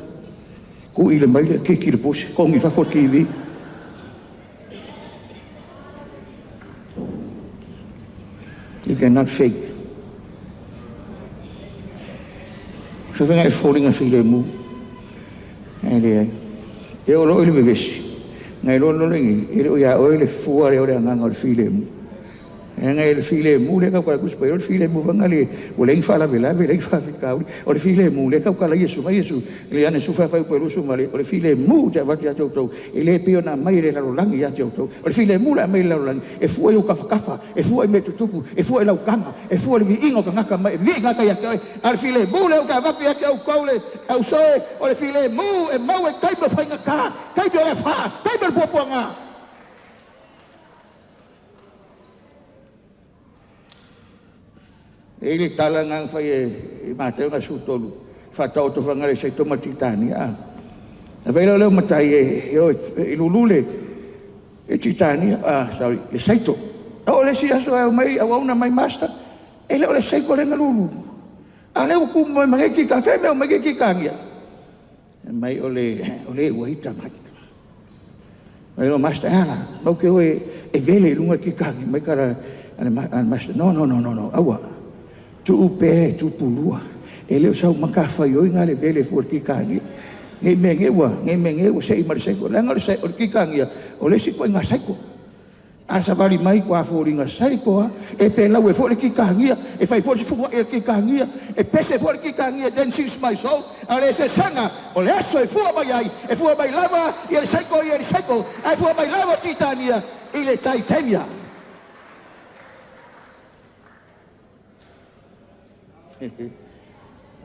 Ku i le mai le, ke ki le pose, kongi whafot ki i vi. You cannot fake. So whenga e fōringa while mu. E o lo ile me vesi. Ngai lo lo lengi, e o ia o ile fua le o le anganga o le while mu. E ngai le while mu le kau kala kuspa, o le while mu vanga le, o le infala vela, le infala whikauri, o le while mu le kau kala Yesu, mai Yesu, le ane sufa whai koe rusu ma le, o le while mu te avati a tautou, e le pio na mai le larolangi a tautou, o le while mu la mai le larolangi, e fua i o kawhakafa, e fua i me tutupu, e fua i laukanga, e fua i vi ingo ka ngaka mai, vi ngaka ia kai, a le while mu le o ka vapi a te au kaule, au soe, o le while mu e mau e kaima whainga ka, kaima o le wha, kaima le puapuanga. E le tala ngang whai e māteo ngā sūtolu. Whatau to whangare sei toma titani a. Na whaila leo matai e lulule e titani sorry, le saito. O le si aso au mai, au auna mai master. E leo le seiko le ngalulu. A leo ku mai mangeki ka wheme o mangeki kangia. Mai o le wahita mai. Mai lo master ala. Mau ke oe e vele lunga ki kangi. Mai kara ane master. No. Awa. Tu upe, tu pulua. E leo sau makafa yoi ngā le vele fuor ki kangi. Ngai mengewa, sei mara seiko. Langa le seiko ki kangi, o le siko ngā seiko. Asa wali mai kua fuori ngā seiko, e pe lau e fuori ki kangi, e fai fuori fuwa e ki kangi, e pese fuori ki kangi, then she's my soul. A le se sanga, o le aso e fuwa mai ai, e fuwa mai lava, i le seiko, e fuwa mai lava titania, i le Titania.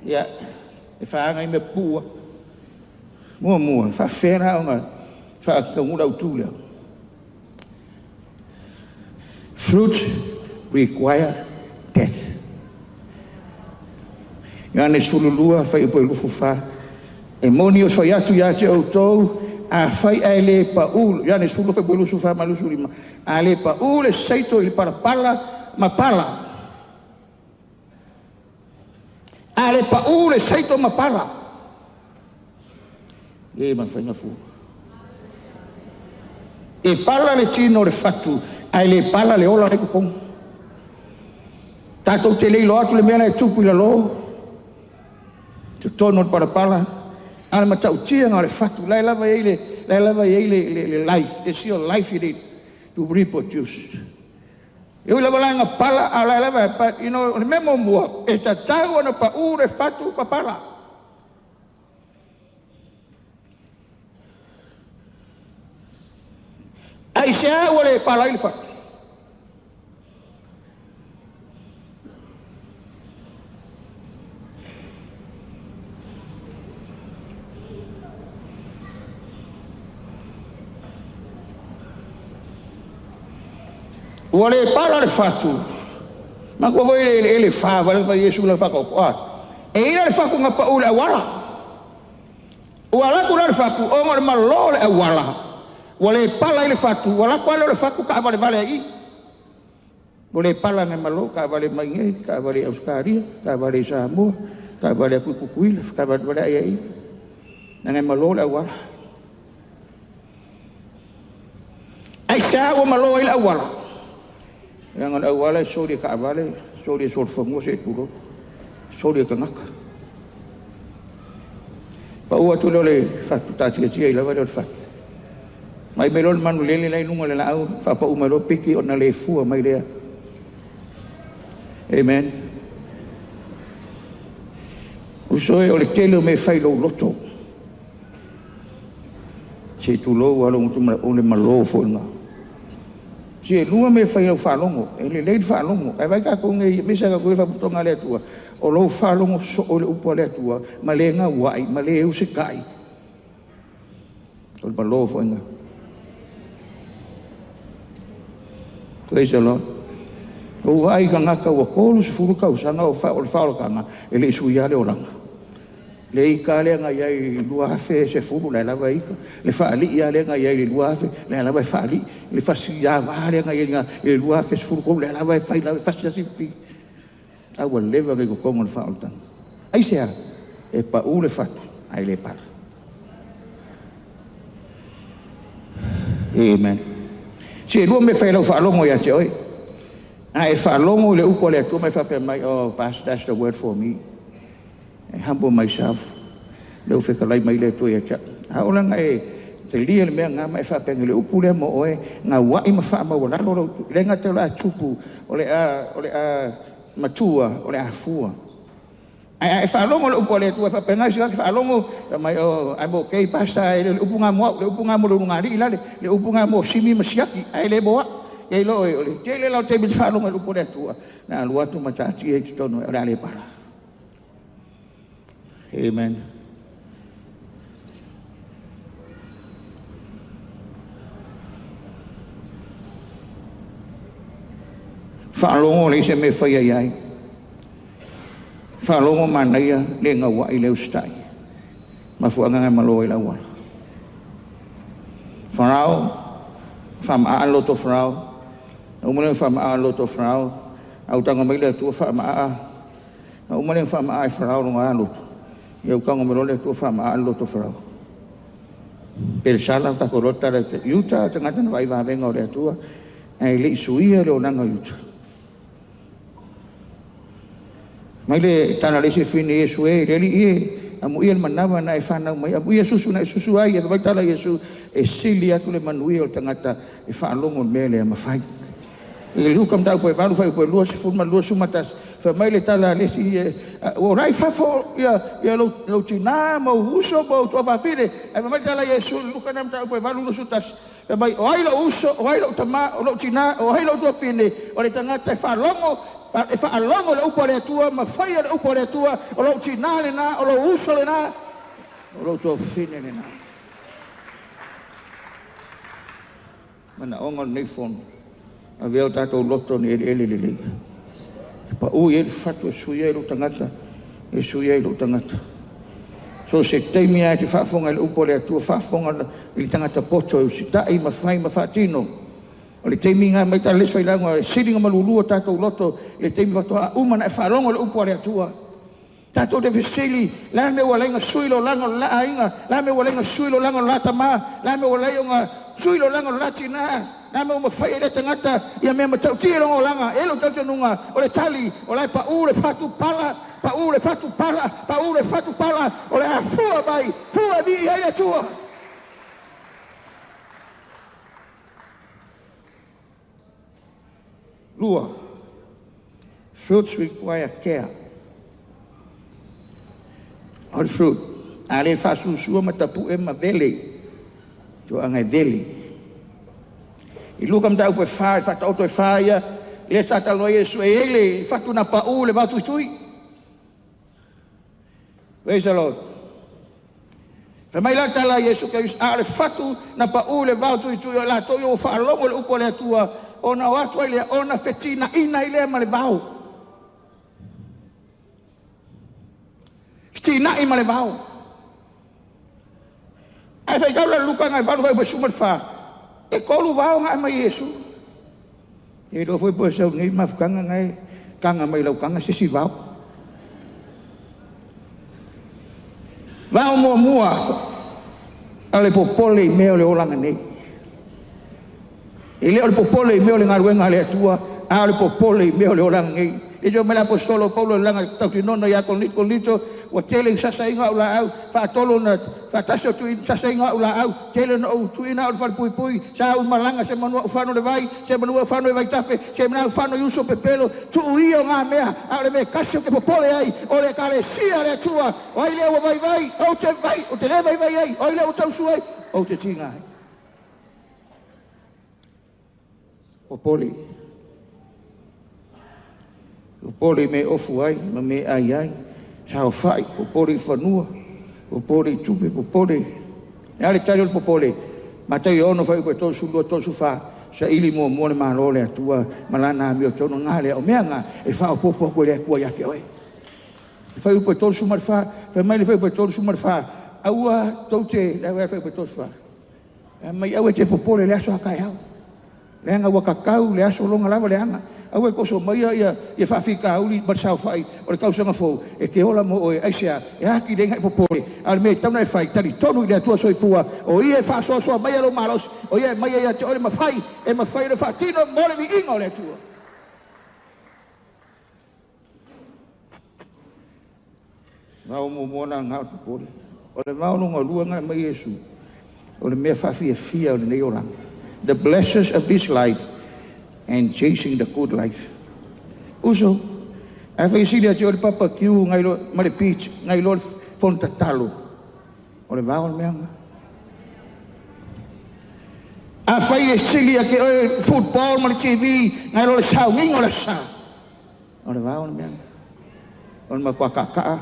Ia, e whaanga i me pua. Mua, whawhera o ngā whaakaunga au tūlea. Fruit require death. Ia ne sululua whai upo i lufu wha. E moni o whai atu ia te au tau, a whai ai le paul. Ia ne sulu whai upo i lufu wha malusu lima. A le paul e seito i parapala, ma pala. Ale paule saito mapala. E ma whainga fu. E pala le tino le fatu, ai le pala le ola le kukong. Tatou te leilo atu le mea e tupu i la lo. Te tono le parapala. Ale matau tia ngā le fatu. Lai lava i le life. E sio life i le to reproduce. Eu lava lá na pala, a lá lava, but you know, le memo mua, e tatau ana pa ure fatu pa pala. Ai sea o le pala il fatu. O le pala le fatu. Ma ko voi ele fa, vale va Yesu la fa ko. E ina le fa ko ngapa ula wala. O ala ko le fa ko o ngor malo le wala. O le pala le fatu, wala ko le fa ko ka vale ai. O le pala ne malo ka vale mai, ka vale Australia, ka vale Samoa, ka vale Kukuila, ka vale ai. Nang malo le wala. Ai sa o malo le wala. Yang ada awalnya sori ka avale, sori sorfongo se puro, sori ka ngaka. Pa ua tu le fatu tati tia ila vale fatu. Mai melon manu lele lai nunga le lau, fa pa umalo piki ona le fua mai lea. Amen. Usoe o le tele me fai lo loto. Se tu lo walo mutuma o le malo fo nga. Si lua me fai au whalongo, e le leid whalongo, e vai kako ngai, misa kako e whaputonga le atua, o lo whalongo so o le upo le atua, ma le ngā wai, ma le eu se kai. O le malo fo inga. Praise the Lord. O vai ka ngaka ua kolu se furu kausanga o le whaolokanga e le isu ia le oranga. Le ika le nga iai lua hafe se furu le lava ika. Le whaali ia le nga iai le lua hafe le lava e whaali. Le whasi ia vaa le nga iai le lua hafe se furu kolu le lava e whai lava e whasi asipi. Awa lewa ke kukongo le whaolotanga. Ai sea e pa u le whatu ai le para. Amen. Si e lua me whailau whaalongo ia te oi. E whaalongo le upo le atua mai whapea mai, oh, Pastor, that's the word for me. I humble myself. Leu whekalai mai le atua ia te. Haolanga e te lia le mea ngā mai whapea le upo le mo oe, ngā wai ma wha mau lalo, le ngā te la tupu, o le a matua, o le a fua. E whaalongo le upo le atua whapea ngai sika ki whaalongo, mai, oh, I'm okay, Pastor, le upo ngā mo, le upo ngā mo le ngāri ilale, le upo ngā mo simi masiaki, ai le boa. Ia lo e ole te le lau te mi whalonga lupo le atua na lua tu matati e titono e le para. Amen. Whalongo le se me whaia iai. Whalongo manaia le ngā wai leo stai. Mafuanga ngai malo i la wala. Whanau, whamaa loto whanau. O mole fa ma loto frau au tanga mai le tu fa ma o mole fa ma ai frau no alo eu kango me le tu fa ma loto frau per sala ta korota le yuta tanga tanga vai va venga le tu ai le suia le onanga yuta mai le tana le se fini e sue le li e amu ia manava na e fana mai amu ia susu na susu ai e vai tala yesu e silia tu le manui o tangata e fa longo mele ma fai e luka mtau koe valu fai koe lua se fulma lua sumatas fa mai le tala lesi o rai fafo ia lo tina mo uso mo to fa fine e mai tala yesu luka na mtau koe valu sutas e mai o ai lo uso o ai lo tama o lo tina o ai lo to fine o le tangata fa longo le upo le tua ma fai le upo le tua o lo tina le na o lo uso le na o lo to fine le na mana onga nei fono a veo tātou loto ni ele. Pa ui ele whatu e suia ilo tangata, e suia ilo tangata. So se teimi ai te whaafonga le upo le atua whaafonga ili tangata poto e usi tai ma whai ma whaatino. O le teimi ngā mai tā les whailango e siringa malulua tātou loto, le teimi whatoa umana e whaarongo le upo le atua. Tātou te whesili, la me walenga suilo lango la ainga, la me walenga suilo lango la tama, la me walenga suilo lango la tina. Na me uma fai le tangata ia me matau tira o langa elo tau nunga o le tali o le pa u le fatu pala o le afua bai fua vi ai le tua lua fruits require care all fruit ale fasu sua matapu e ma vele to angai vele I luka mtau koe whae, whatau toi whaia, le sa talo Yesu e ele, whatu na pa u le watu tui. Praise the Lord. Whamai la tala Yesu ke a le whatu na pa u le watu tui, o la toi o whaalongo le upo le atua, o na watu ai le o na whetina ina i le ma le vau. Whetina i ma le vau. Ai whai kaula luka ngai waru whai pa sumat wha. E kolu vau ngai mai Yesu. E do foi po seu ni mafukanga ngai kanga mai lau kanga sisi vau. Vau mua ale popole meo le olanga nei. E le popole meo le ngaruenga le atua, ale popole meo le olanga nei. E jo me la apostolo Paulo langa tautinona ya con lito o tele sasa inga ula au fa tolo na fa taso tu sasa inga ula au tele no tu ina ul fal pui sa un malanga se manu fano le vai se manu fano e vai tafe se manu fano yuso pepelo tu io nga mea ale me kaso ke popole ai o le kale sia le tua o ai le o vai o te vai o te le vai ai o le o tau suai o te tinga ai popole o poli me ofu ai ma me ai sao fai o poli fanua o poli tupe o poli ale tali o poli ma tai ono fai ko to su fa sa ili mo le malo le atua malana mi o tono ngale o meanga e fa o popo ko le kua ya ke oi fa u petol sumar fa mai le fa petol sumar fa aua tote le fa petol fa mai au te popo le aso kai au le anga wa kakau le aso longa lava le anga au ko so mai ia fa fika uli bar sa fai o le kausa fo e ke ola mo o e aisia e aki le ngai popo al me tau na fai tali tonu le tua soifua o ia fa so mai lo malos o ia mai ia te o ma fai le fa tino mo le ingo le tua ngau mo mona ngau popo o le mau no lua ngai mai Yesu o le me fa fia o le nei ora the blessings of this life and chasing the good life. Uso, a fai sili a te ore papa kiu ngai lo mare pitch, ngai lo fonta talo. O le vao meanga. A fai e sili a ke ore football mare TV, ngai lo le sao ngingo le sa. O le vao meanga. O le makua kakaa.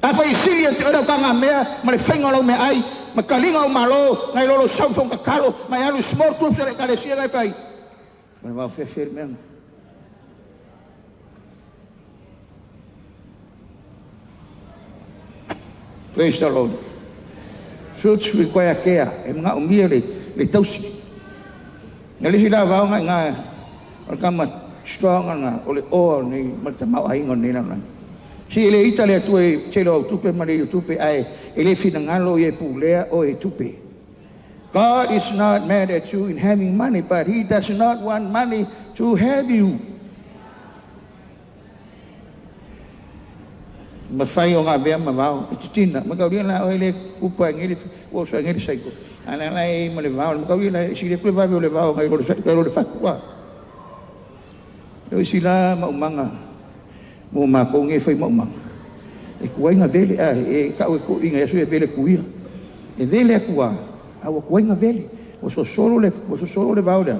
A fai sili a te ore kanga mea, mare whainga lo me ai, ma kalinga o malo ngai lolo sau fong kakalo mai alu small troops le kalesia ngai fai mai va fe men praise the Lord suits require care e nga umia le tausi ngali sila va ngai o kama strong nga o le o ni mata mau ai ngon ni na si le Italia tu e telo tupe mari tupe ai ele finangalo ye pulea o e tupe. God is not mad at you in having money, but He does not want money to have you. Mafai o nga vea mavao titina makaulia la o ele upa ngeli o so ngeli saiko ana lai mo le vao makaulia la si le pleva o le vao ngai lo le fakua. Yo sila maumanga mo ma ko nge fai mama e kuinga vele e ka ko inga yesu e vele kuia e vele kua a o kuinga vele o so solo le vauda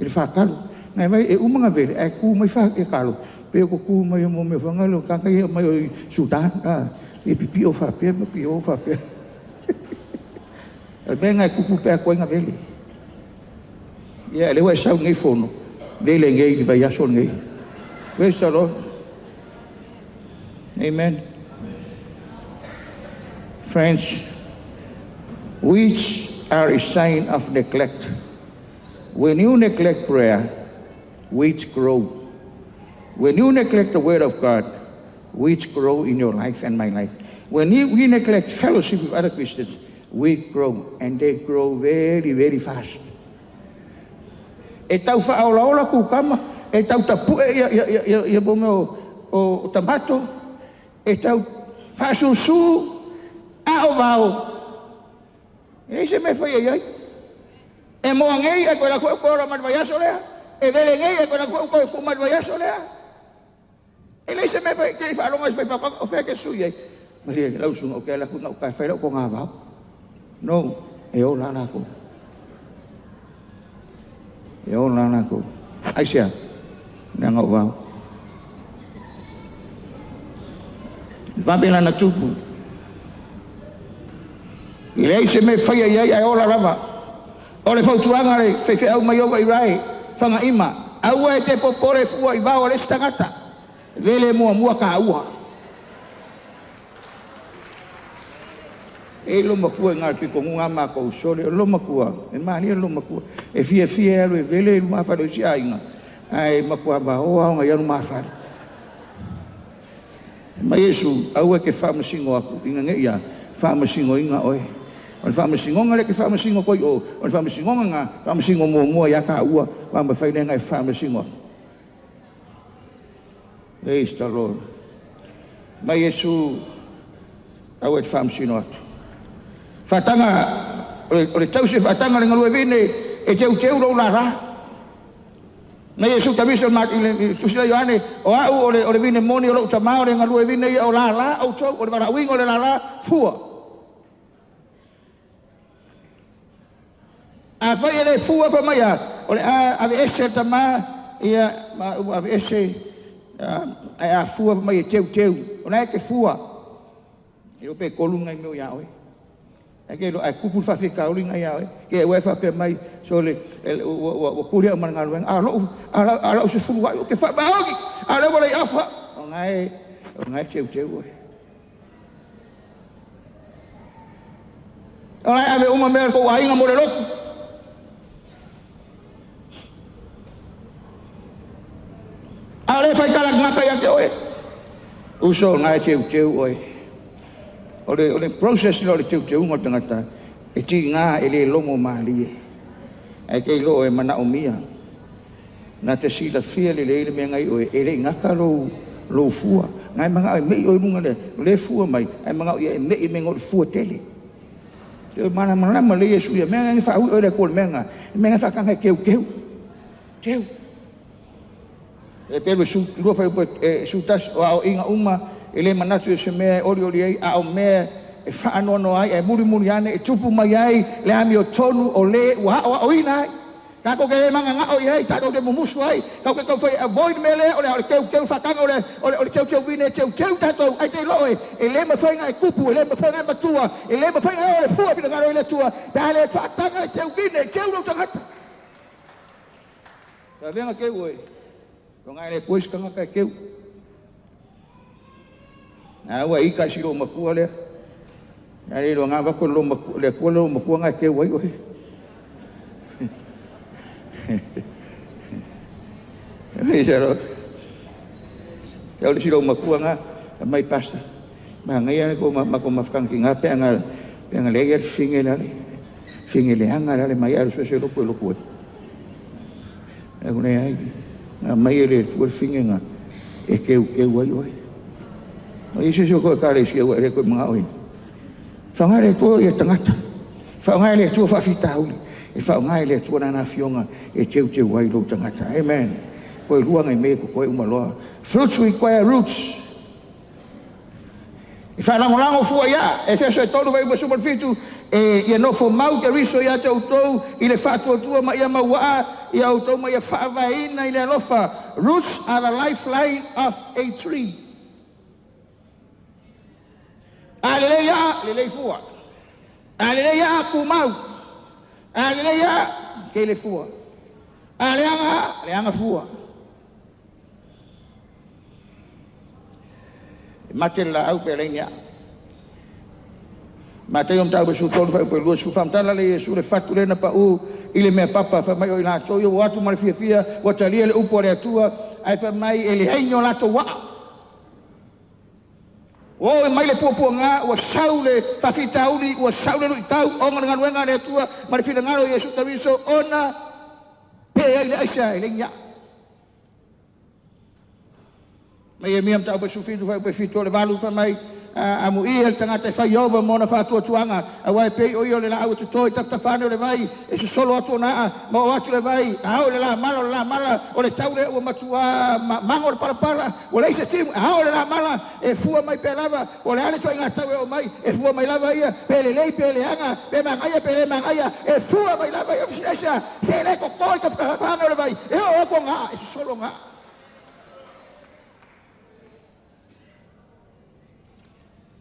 il fa kalu na mai e umanga vele e ku mai fa e kalu pe ko ku mai mo me fanga lo ka kai mai sudan e pipi o fa pe e benga ku pe kuinga vele ya le wa sa ngai fono vele ngai di vai aso ngai questo lo Amen. Friends, which are a sign of neglect. When you neglect prayer, weeds grow. When you neglect the Word of God, weeds grow in your life and my life. When we neglect fellowship with other Christians, weeds grow, and they grow very, very fast. E tau whaaolaola ku kama, e tau tapu ia bomeo o tamato, e tau whasusu a o vau. E se me whai ai. E moa ngei e koe la koe koe la madvaiaso lea. E vele ngei e koe la koe koe koe madvaiaso lea. E le se me whai kei whaalonga i whai o whai ke sui ai. Maria lausunga o kea la kuna o kai whai lau ko ngā vau. No, e o lana ko. E o lana ko. Aisia, nea ngau vau. Vapena na tupu. I lei se me whai ai ai ola lava. O le whautuanga le whewhi au mai owa i rai. Whanga ima. Aua e te popore fua i vau le stangata. Vele mua ka aua. E lo makua ngā piko ngunga mā kou sore. Lo makua. E mani lo makua. E fie alu e vele ilu mawharo si ainga. Ai makua hoa o ngai anu mawharo. Ma Yesu, au e ke whamasingo aku, inga nge ia, whamasingo inga oe. O le whamasingo nga le ke whamasingo koi o, o le whamasingo nga, whamasingo mua ia ka ua, wama whaine ngai whamasingo. Praise the Lord. Ma Yesu, au e te whamasingo atu. Whatanga, o le tause whatanga le ngalue vine, e teu rau la ra. Na Yesu tabiso mat ile tusila Yohane o au o le vine moni o lo tamao le ngalue vine o la au tau o le vara wingo le la fua. A fai ele fua fa mai o le ave ese tama ia ma ave ese a fua fa mai teu o na ke fua. Eu pe kolunga meu ia oi. ke lo ai kupu fa fika uli ngai ai ke wa fa pe mai so le wa kuria man ngal wen ala se fu wa ke fa ba ogi ala wala afa ngai cheu cheu ai ave uma mer ko ai nga mo le loku ale fai kala ngaka ya ke oe uso ngai cheu oe ole process lo le teu ngo tangata e ti nga ele lomo mali e ke lo e mana omia na te sila fia le me ngai oe ele ngaka lo fua ngai manga me oe munga le fua mai ai manga e me ngo fua tele te mana le yesu ya me ngai fa o le kol menga fa kanga keu teu e pelo su lo fa su tas o inga uma ele manatu se me ori ai a o me e fa no ai e muri ane e tupu mai ai le ami o tonu o le wa o ina ka ko ke manga nga o ai ta do de musu ai ka ko foi avoid mele o keu fa kanga o keu vine keu ta to ai te lo e le me foi ngai kupu ele me foi ngai matua ele me foi ngai o fu fi ngaro ile tua ta le fa kanga keu vine keu no tangata ta venga ke oi ko ngai le pois kanga ka keu wa ika siro makua le ai lo nga va ko lo makua le ko lo makua nga ke wai oi ai jaro ya le siro makua nga mai pasta ma ngai ko ko mafkang kinga pe nga le yer fingele anga le mai ar so se lo ko e ko nei ai mai le tu fingenga e ke wai oi Isu ko kare si wa ko mga oin. Fa ngai to ye tangata. Fa ngai le to fa fitau. E fa ngai le to na fionga e cheu wai lo tangata. Amen. Ko ruang ai me ko uma lo. Fruits require roots. E fa lango fu ya, e se tolu vai mo super fitu e ye no fo mau ke riso ya te auto i le fa tu ma ia maua ia auto ma ia fa vai na ile lofa. Roots are the lifeline of a tree. Aleluia, le fua. Aleluia, kumau. Aleluia, ke le fua. Aleluia, le anga fua. Mate la au pelenia. Mate yom tau besu tolu fa pelu su fam tala le su le fatu le na pa u ile me papa fa mai o ina cho yo watu mal fia wa tali le upo le tua ai fa mai ele henyo la to wa. O mai le pupu nga o saule fa fitauli o saule lu tau o nga nga le tua mal fia ngaro Yesu tabiso ona pe ile aisha ile nya. Mai e miam tau besu fitu fa pe fitu le valu fa mai amu i el tanga te fai over mona fa tu tuanga a wai pe o yo le la o tu toi tafta fano le vai e se solo atu na mo atu le vai a o le la mala o le tau le o matua mango para o le se sim a o le la mala e fua mai pe lava o le ale toi nga tau o mai e fua mai lava ia pe le anga pe mangaya e fua mai lava ia se le ko toi tafta fano le vai e o ko nga e se solo nga.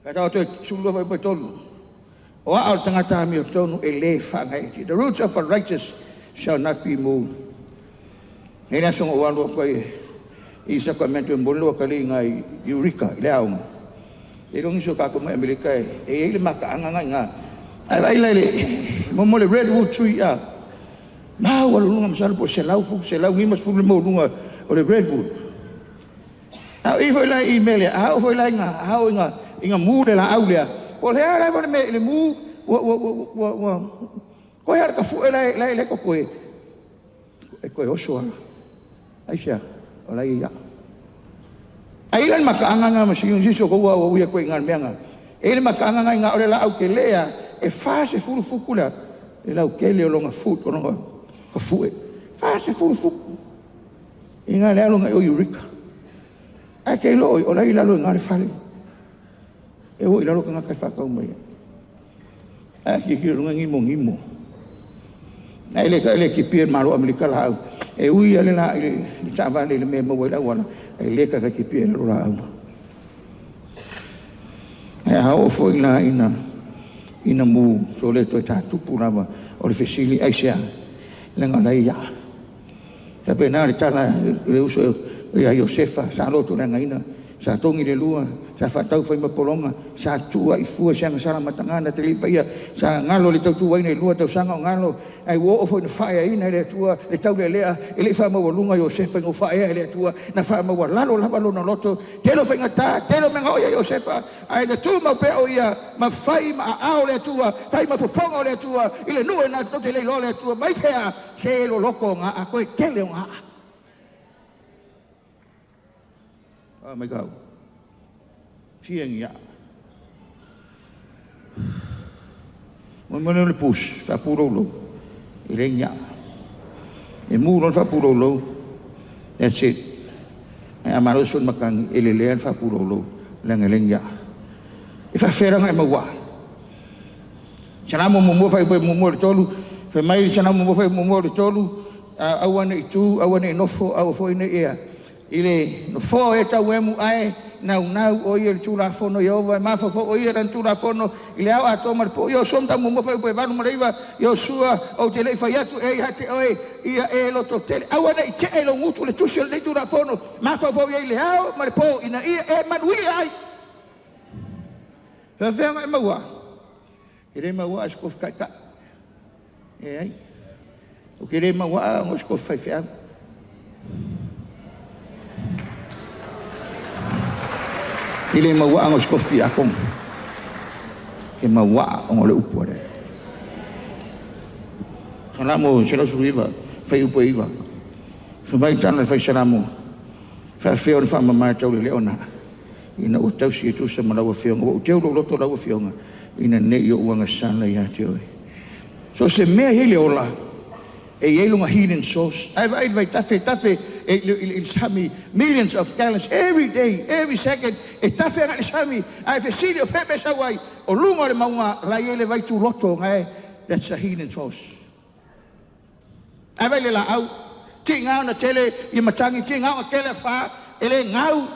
Kata tu sungguh betul. O al tangata mi tonu ele fangai. The roots of a righteous shall not be moved. Nena song wan lo ko isa ko mento mbolo kali ngai Eureka leong. Irong iso ka ko mai Amerika e ile makaanga nga. Ai le mo le redwood tree ya. Na wala lunga msal po selau ngi mas fu mo lunga o le redwood. Au ifo la email ya, au fo la nga inga mu de la aulia o le ala ko me le mu ko ya ka fu le ko ko oswa aisha ola ya ai lan makaanga nga masingi siso ko wa ya ko ngal menga e le makaanga nga ole la au ke lea e fa se fu kula e la ke le longa fu ko no ko fu fa se fu inga le longa o Eureka a ke lo ola ila lo ngal fale e o ila lo nga ka fa ka mai a ki runga ngimo na ile ki pir maru Amerika la e ui ale na ile tava le me mo la wana ile ka ki pir la e ha o foi na ina ina mu so le to ta tupu lava o le fesili aisia lenga lai ya ta pena le tala le uso ia Iosefa sa loto lenga ina sa tongi le lua sa fatau fai mapolonga sa tua i fua sanga sala matangana te lipa ia sa ngalo le tau tua ina lua tau sanga ngalo ai wo o foi na fai ina le tua le tau le lea e le fa ma walunga Iosefa ngo fai le tua na fa ma walalo la balona loto te lo fenga ta te lo menga ia Iosefa ai le tu ma pe o ia ma fai ma ao le tua fai ma fofonga le tua ile nu na to te le lo le tua mai fea se lo loko nga a koe kele nga oh my God fiang ya mo le pus fa puro lo ilenya e mu non fa puro lo that's it e amaro sun makang ilelean fa puro lo lang ilenya e fa fera ngai mawa chanamo mo fa mo tolu fa mai chanamo mo fa mo tolu awana itu awana nofo au fo ina ia ile no fo e tau emu ai nau o ia tula fono yo vai ma fo o ia ran tula fono ile au atoma po yo somta mo fa po vanu maiva yo sua o te le fai atu e hate oi ia e lo totele au ana i te e lo ngutu le tusil le tula fono ma fo ia ile au ma po ina ia e manui ai fa venga ma wa ile ma wa skof ka e ai o kire ma wa ngo skof fai fa ile mawa ang skofi akong e mawa ang ole upo de salamo sila suiva fai upo iva subai tana fai salamo fa feo fa mama tau le ona ina o tau si tu sa malawa feo o teu lo to lawa feo ina ne yo wanga sana ya teu so se me hele ola e yelunga healing source I tafe il sami millions of gallons every day every second e tafe ga sami I see the febe sawai o lunga le maunga la yele vai tu roto ngai that's a healing source ai vai le la au tinga na tele I matangi tinga o tele fa ele ngau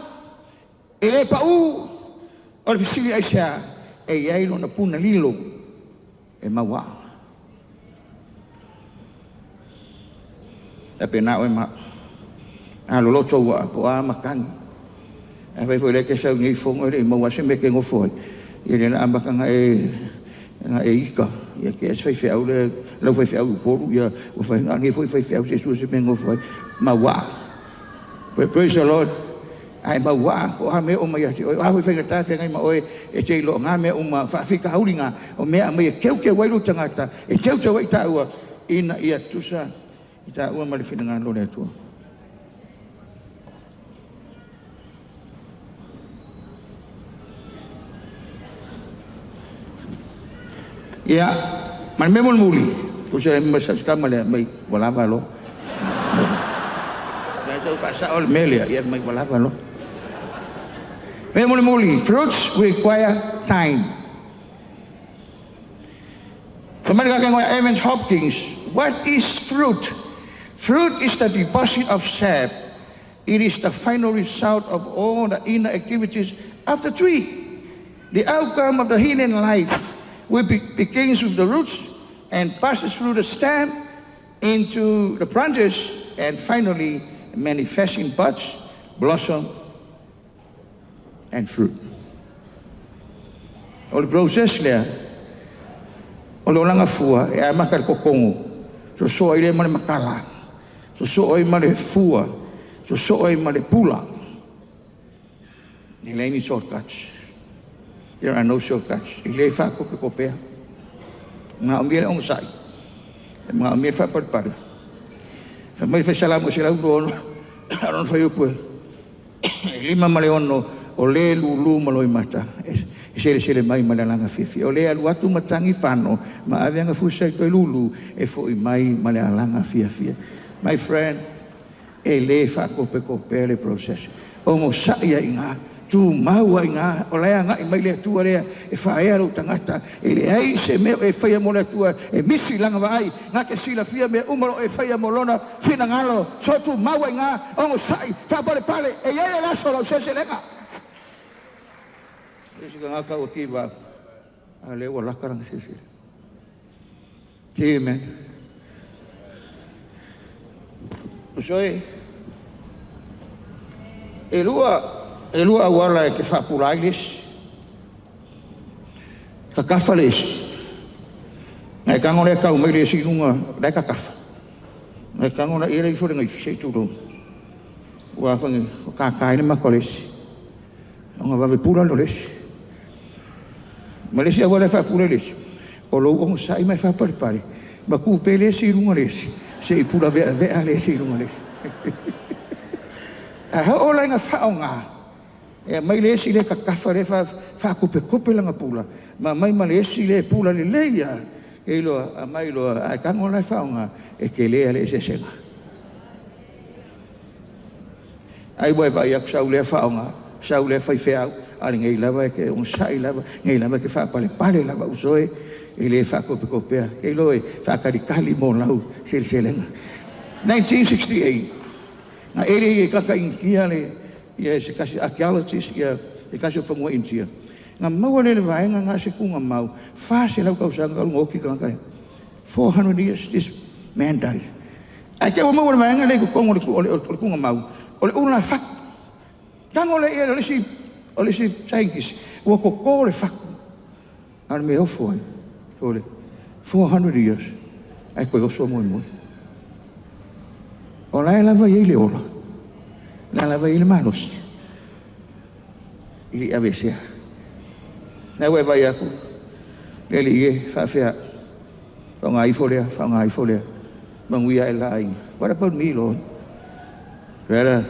ele pa u o le fisili aisia e yelo na puna lilo e mawa tapi nak ema alo lo chowa po makan ai foi le que sa ngi fong ore mo wa sembe ke ngo foi ile na ambaka e ika ya que es foi feu le lo foi feu por ya o foi ngi foi feu Jesus se ngo foi ma wa praise the Lord ai ma wa o ha me o ma ya o foi fengata fengai ma oi e che lo nga me o ma fa fika haulinga o me me ke wai lu tangata e che wai ta ua ina ia tusa ita ua malifi dengan lo le tua ya man memol muli tu saya masa sekarang mai wala lo dan saya fasa ol melia ya mai wala lo memol muli fruits require time kemarin kakek Evans Hopkins what is fruit? Fruit is the deposit of sap. It is the final result of all the inner activities of the tree. The outcome of the healing life begins with the roots and passes through the stem into the branches and finally manifesting buds, blossom, and fruit. O le process lea, o le olanga fua e a maka le kokongo, so soa i le male makala. So oi male fua, so oi male pula. There are any shortcuts. There are no shortcuts. Ile fa ko ke kopea. Nga umir ang sai. Mga umir fa par. Fa mai fa salamo sila uno. Aron fa yupo. Lima male ono o le lulu maloi mata. Sele mai malalanga fifi. O le alu atu matangi fano, ma ave nga fusa to lulu e fo i mai malalanga fia. My friend, ele fa kope le process. O mo sa ia inga, tu mau inga, o lea nga i mai le tua rea, e fa ea lo tangata, ele ai se me e faya mo le tua, e misi langa vai, nga ke sila fia me umaro e faya mo lona, fina ngalo, so tu mau inga, o mo sa i, fa pale, e ia la solo se lenga. Isi ka ngaka o kiva, Ale wala karang sisi. Amen. Usoi. Elua wala ke fapulailis. Kakafalis. Ngai kangole kau mai le sinunga dai kakafa. Ngai kangona ire i furenga i seituro. Wa fangi kakai ni makolis. Nga va pula loles. Malaysia wala fa pula les. O lo o sai mai fa pari. Ba ku pele sinunga les. Se pula ve ale sinunga les. Ha ola nga faonga. E mai le si le kakafa le fa kupe langa pula. Ma mai malesi le pula le leia. E lo a mai lo a kangola faonga e ke le ale se senga. Ai boy vai ak sau le faonga, sau le fai feau, ali ngai lava ke un sai lava, ngai lava ke fa pale lava usoe e le fa kope e lo e fa kali mo lau selenga. 1968 na ere ka inkia le ia se kasi archaeologists ia e kasi fongo intia. Nga mau le vai nga se kunga mau fa se lau kausanga ngoki ka kare 400 years this man died. Ake o mau le vai nga le ko kunga mau o le una fak tango le ia le si saingis o ko le fak ar me o foi ole 400 years ai ko so mo o la lava ile ola la lava ile manos ili avesia na we vai aku le li fa fa ngai folia manguia elai what about me lord Rera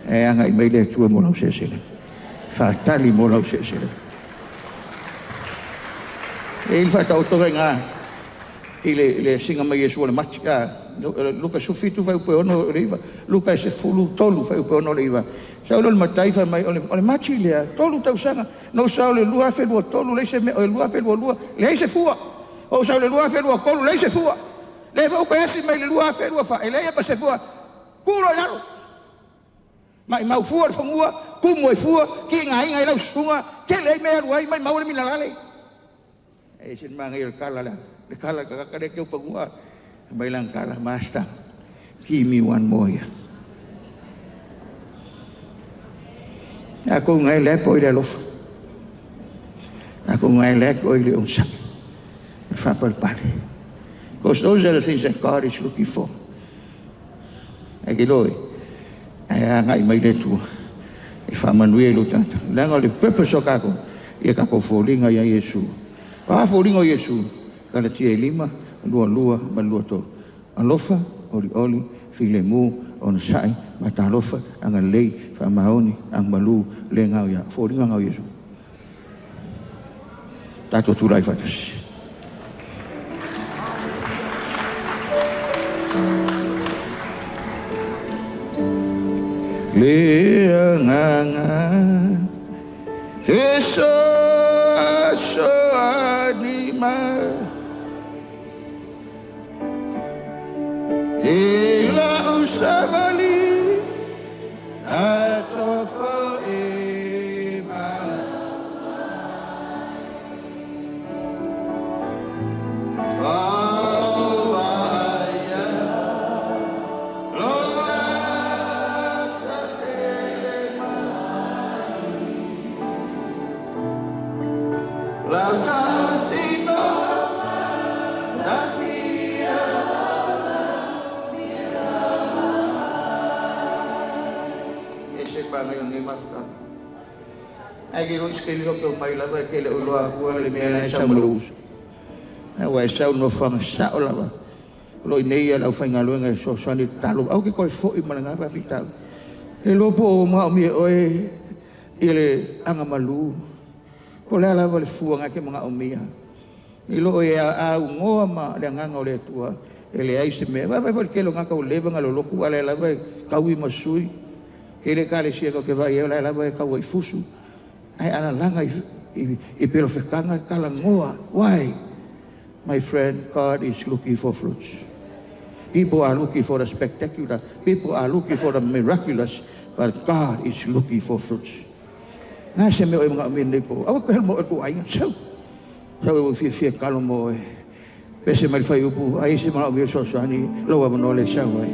e anga i meile tua mo lau sesele. Fa tali mo lau sesele. E il fa tau toga ngā. I le singa mai Yesu le mati. Luka sufitu fai upe ono reiva. Luka se fulu tolu fai upe ono reiva. Sao le matai fa mai ole mati lea. Tolu tau sanga. No sao le lua fe lua tolu leise me. O lua fe lua. Leise fua. O sao le lua fe lua kolu leise fua. Le fa upe asi mai le lua fe lua fa. E leia pa se fua. Kulo lalo. Mai mau fua fangua, kumo e fua, ki ngai lau sunga, ke le me ruai mai mau le minalale. E sin manga il kala la. Le kala ka ka ke fangua. Mai lang kala master. Give me one more. Aku ngai le po ile lof. Aku ngai le ko ile unsa. Fa per pare. Because those are the things that God is looking for. Agiloi. Ai ngai mai le tu. E fa manue lo tata. Langa le purpose o kako. Ia kako folinga ia Yesu. Pa folinga Yesu. Kala tia lima, lua to. Alofa, oli, filemu, on sai, mata alofa, anga lei, fa maoni, ang malu, le ngau ia. Folinga ngau Yesu. Tato tu rai fatas. Leanganga Eso anima Ila usabali Atofo ema Ai que não esqueceu que o pai lá vai aquele o loa rua ele me era essa mulus. Ai sau no fang sau lá. Loi nei ela fa ngaluenga so sani talo. Au que coi foi malanga va fita. E lopo ma mi oi ele anga malu. Kola la vale fuanga ke mga omia. I lo e a ngoa ma le nganga o le tua. Ele ai se me va vai que lo ngaka o leva ngalo loku ale la vai kaui masui. Ele kale sia ko ke vai ela la vai kaui fusu. Ai ana langa I pelo fekanga kala ngoa. Why? My friend, God is looking for fruits. People are looking for the spectacular. People are looking for the miraculous. But God is looking for fruits. Nasa may mga amin po. Awag ko helmo ko ay so. Sa o fia kalo mo e. Pese mai fai upu, ai se mala o so ani, lo ava no le sa wai.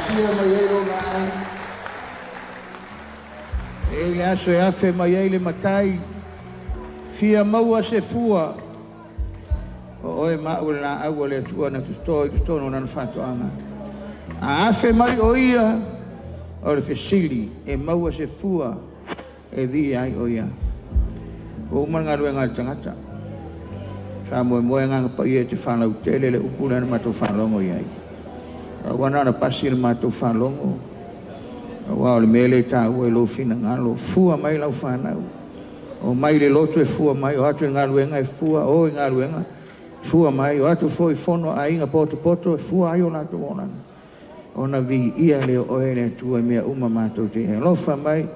fia mai e o ngai. E le aso e afe mai e le matai. Fia maua se fua. O oe mau le na au le tua na tutono na whatoanga. A afe mai o ia. O le fesili e maua se fua. E vi ai o ia. O umanga rue ngā tangata. Sa moe moe ngā pa ia te whanau tele le upura na mato whanongo iai. A wana na pasi le mato whanongo. A wao le mele tā ue lo fina ngalo. Fua mai lau whanau. O mai le loto e fua mai. O atu e ngā ruenga e fua. O e ngā ruenga. Fua mai. O atu fo i fono a inga poto poto. E fua ai o nato onanga. O na vi ia le o e le tua mea uma mato te. E lofa mai.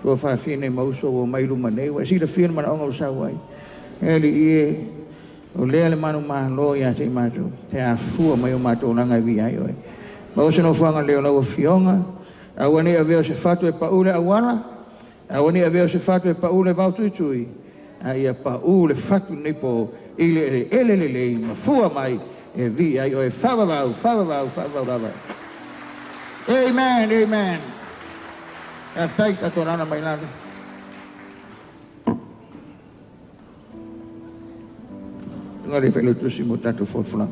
Tua whawhine mauso o mai luma nei. Wa si le whina mana onga usau ai. Eli ie. O lea le manu maa lo ia te mato. Te a fua mai o mato o nanga vi ai oi. Ma o se no fuanga leo lau a fionga. A wani a veo se fatu e paule a wana. A wani a veo se fatu e paule vau tui tui. A ia paule fatu nipo ile ele le ma fua mai e vi ai oi. Fava vau rava. Amen, amen. A tai tatorana mai nana. Ngari whelo tusi mo tatu whorwhuna.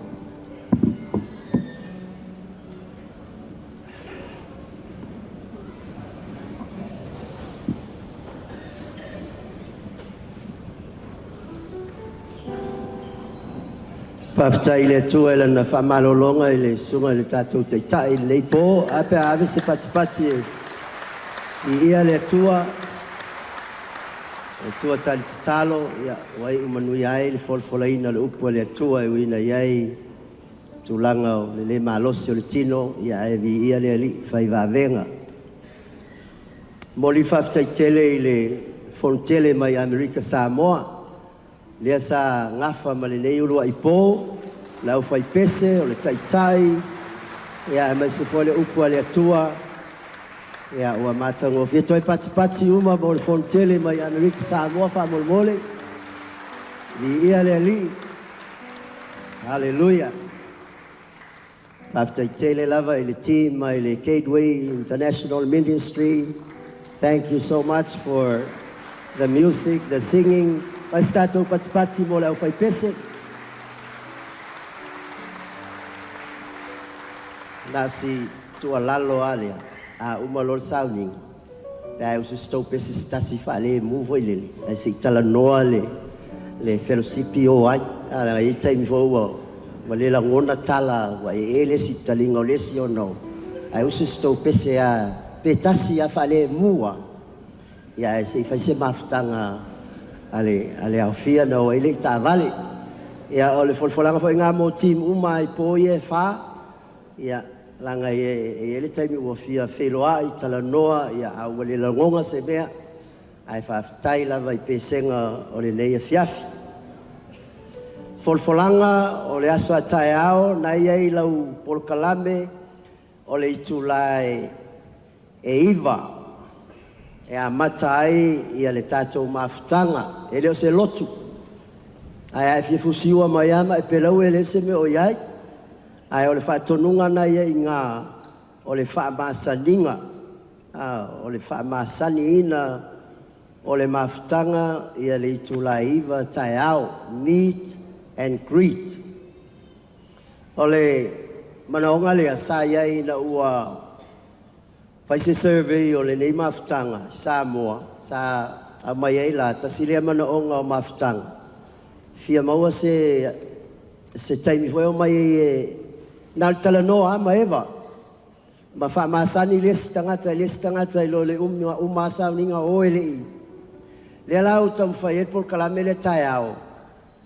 Paftai le tua e na whamalolonga i le sunga le tātou te tai le pō, ape ave se patipati i ia le tua tali talo ia wai umanui ai le folfolaina le upu le tua e wina iai tulanga o le malosi o le tino ia e vi ia le ali fai vavenga moli faftai tele i le fontele mai Amerika Samoa lea sa ngafa ma le nei ulua i pō lau fai pese o le taitai ia e mai se fole upu le tua ia ua matango fia toi pati uma mo le fontele mai Amerika Samoa whamolmole ni ia le ali hallelujah after tele lava i le team mai le Gateway International Ministry thank you so much for the music the singing vai stato pati mo le au fai pese nasi tua lalo alia a uma lor sounding da eu estou pese stasi fale move ile ai se tala noa le fellowship o ai ala i time fo wa le la ngona tala wa ele si talinga o le si o no ai estou pese a petasi a fale mua ia se fai se maftanga ale au fia no ele ta vale ia o le folfolanga fo nga mo team uma i po ie fa ia langa ele taimi ua fia wheloa i tala noa ia au le langonga se mea ai whaftai lava i pesenga o le nei a fiafi. Folfolanga o le aso a tae ao na ia i lau polkalame o le itulai e iwa e a mata ai ia le tātou mafutanga e leo se lotu ai ai fifusiwa mai ama e pelau e le se me o iai ai o le whaatonunga na ia i ngā o le whaamasaninga o le whaamasani ina o le mafutanga ia le itulai iwa tae ao meet and greet o le manaonga le asa iai na ua faise survey o le nei mafutanga Samoa sa mai ai la tasilea manaonga o mafutanga fia maua se taimi foi o mai e na tala noa ma eva ma fa masani les tangata i lo le uma sauninga o ele le lau tam fai por kalamele taiao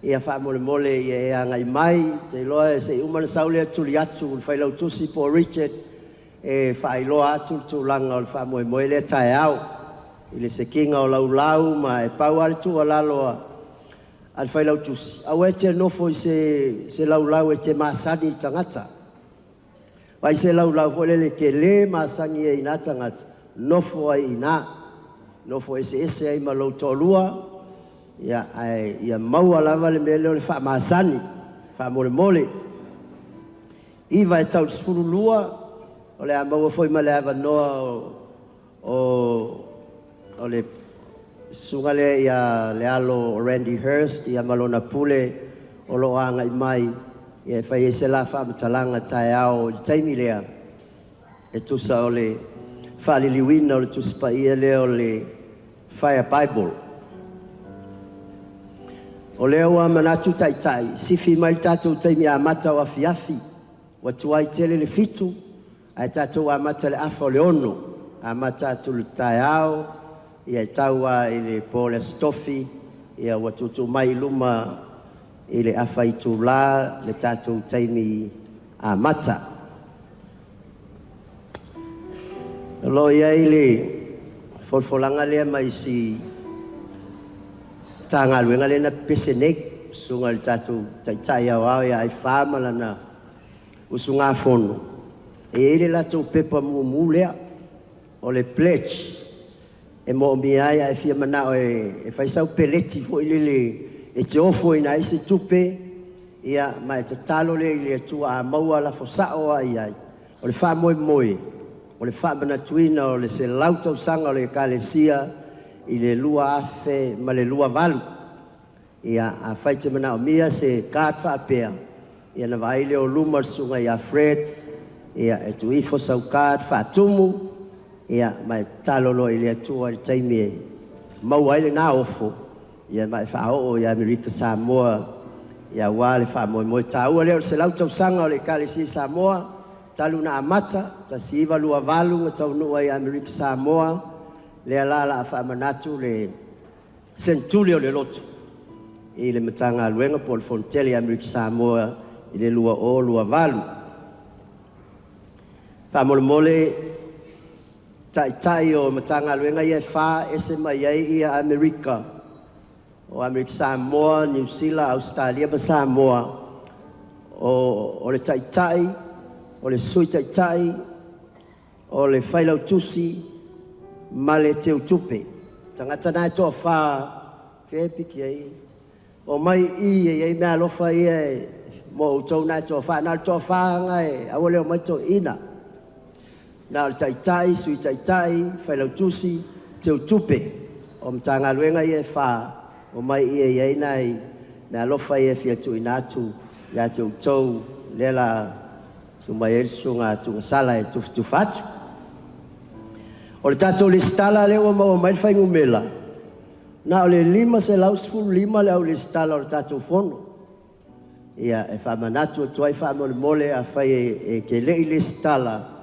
ia fa mole ia ngai mai te loa se uma saule tuliatu fai lau tusi por Richard e fai loa atu tulanga o fa moile taiao ile se kinga o lau ma e pau al tu alaloa al fai lau tusi au e te nofo se lau e te masani tangata vai se lau le ke le masani e ina tangata nofo ai ina nofo ese ai malo tolua ia maua lava le mele o le wha masani wha mole iwa e tau sfurulua O le amau foi ma le avanoa o le sunga le ia le alo Randy Hurst ia malona pule o lo anga i mai ia fai se la fa matalanga tai ao i taimi lea e tusa o le fali liwina o le tusa pa ia le o le Fire Bible o leo a manatu tai tai sifi mai tatou taimi a mata o afiafi wa tuai tele le fitu ai tatou a mata le afa o le ono a mata tu le tai ao ia taua i le pole stofi ia wa tutu mai luma i le afa i tu la le tatou taimi a mata lo ia i le folfolanga lea mai si tanga luenga le na pesenek sunga le tatou tai au au ia ai whaama lana usunga fono e le latou pepa mumu lea o le pledge e mo mi ai e fia mana e fai sau peleti fo ile le e te ofo ina ise tupe ia mai te talo le ile tua maua la fosao ai ai o le fa moi moi o le fa bana tuina o le se lauto sanga o le kalesia i le lua afe ma le lua valu ia a fai te mana o mia se kat fa pea ia na vai le o luma sunga ia Fred ia e tu ifo sau kat fa tumu ia mai talolo i le tua i taimi mau ai le na ofo ia mai fa o ia Amerika Samoa ia wale fa mo mo tau le se lauto sanga o le kalesia Samoa talu na amata ta siva lua valu tau no ai Amerika Samoa le ala fa manatu le centulio le loto i le matanga luenga Paul Fonteli Amerika Samoa i le lua o lua valu fa mole tai o matanga luenga ia fa ese mai ai ia Amerika o Amerika Samoa New Zealand Australia ba Samoa o le tai o le sui tai o le failau tusi ma le teu tupe tangata nai toa wha ke piki ai o mai i e mea lofa i e mo utou nai toa wha nai toa wha ngai a wale o mai toa ina na o tai sui tai failau tusi teu tupe o mtanga luenga i e wha o mai i e nai mea lofa i e fia tu inatu ya teu utou lela sumai el sunga tu sala e tu fatu o le tatou le stala le o mai fai ngumela na o le lima se lausful lima le o le stala o le tatou fono ia e fa manatu tu ai fa mole a fai e ke le stala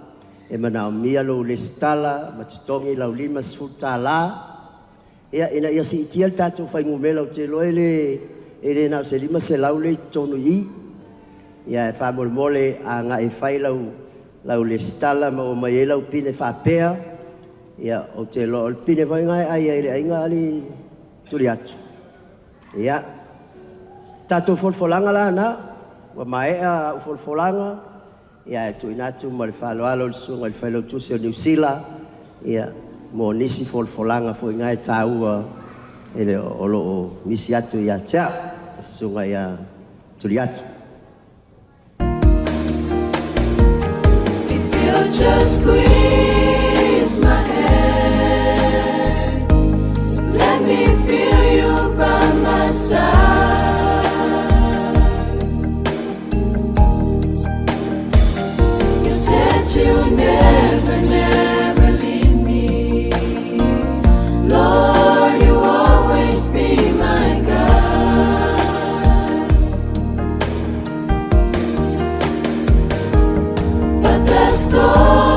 e mana mia lo le stala ma tongi la lima sfutala ia ina ia si tiel tatou fai ngumela o te loele ele na se lima se laule tonu i ia e fa mole a nga e fai lau le stala ma o mai lau pine fa pea ia o te lo pine vai ngai ai ai nga ali tuli atu ia tatou folfolanga la na wa mai a folfolanga ia tu inatu ma le falo alo le sunga le falo tu se New Zealand ia mo nisi folfolanga fo ngai taua ele o lo misi atu ia tia sunga ia tuli atu. Just squeeze my hand. Let me feel you by my side. You said you'll never, never leave me. Lord, you always be my God. But the storm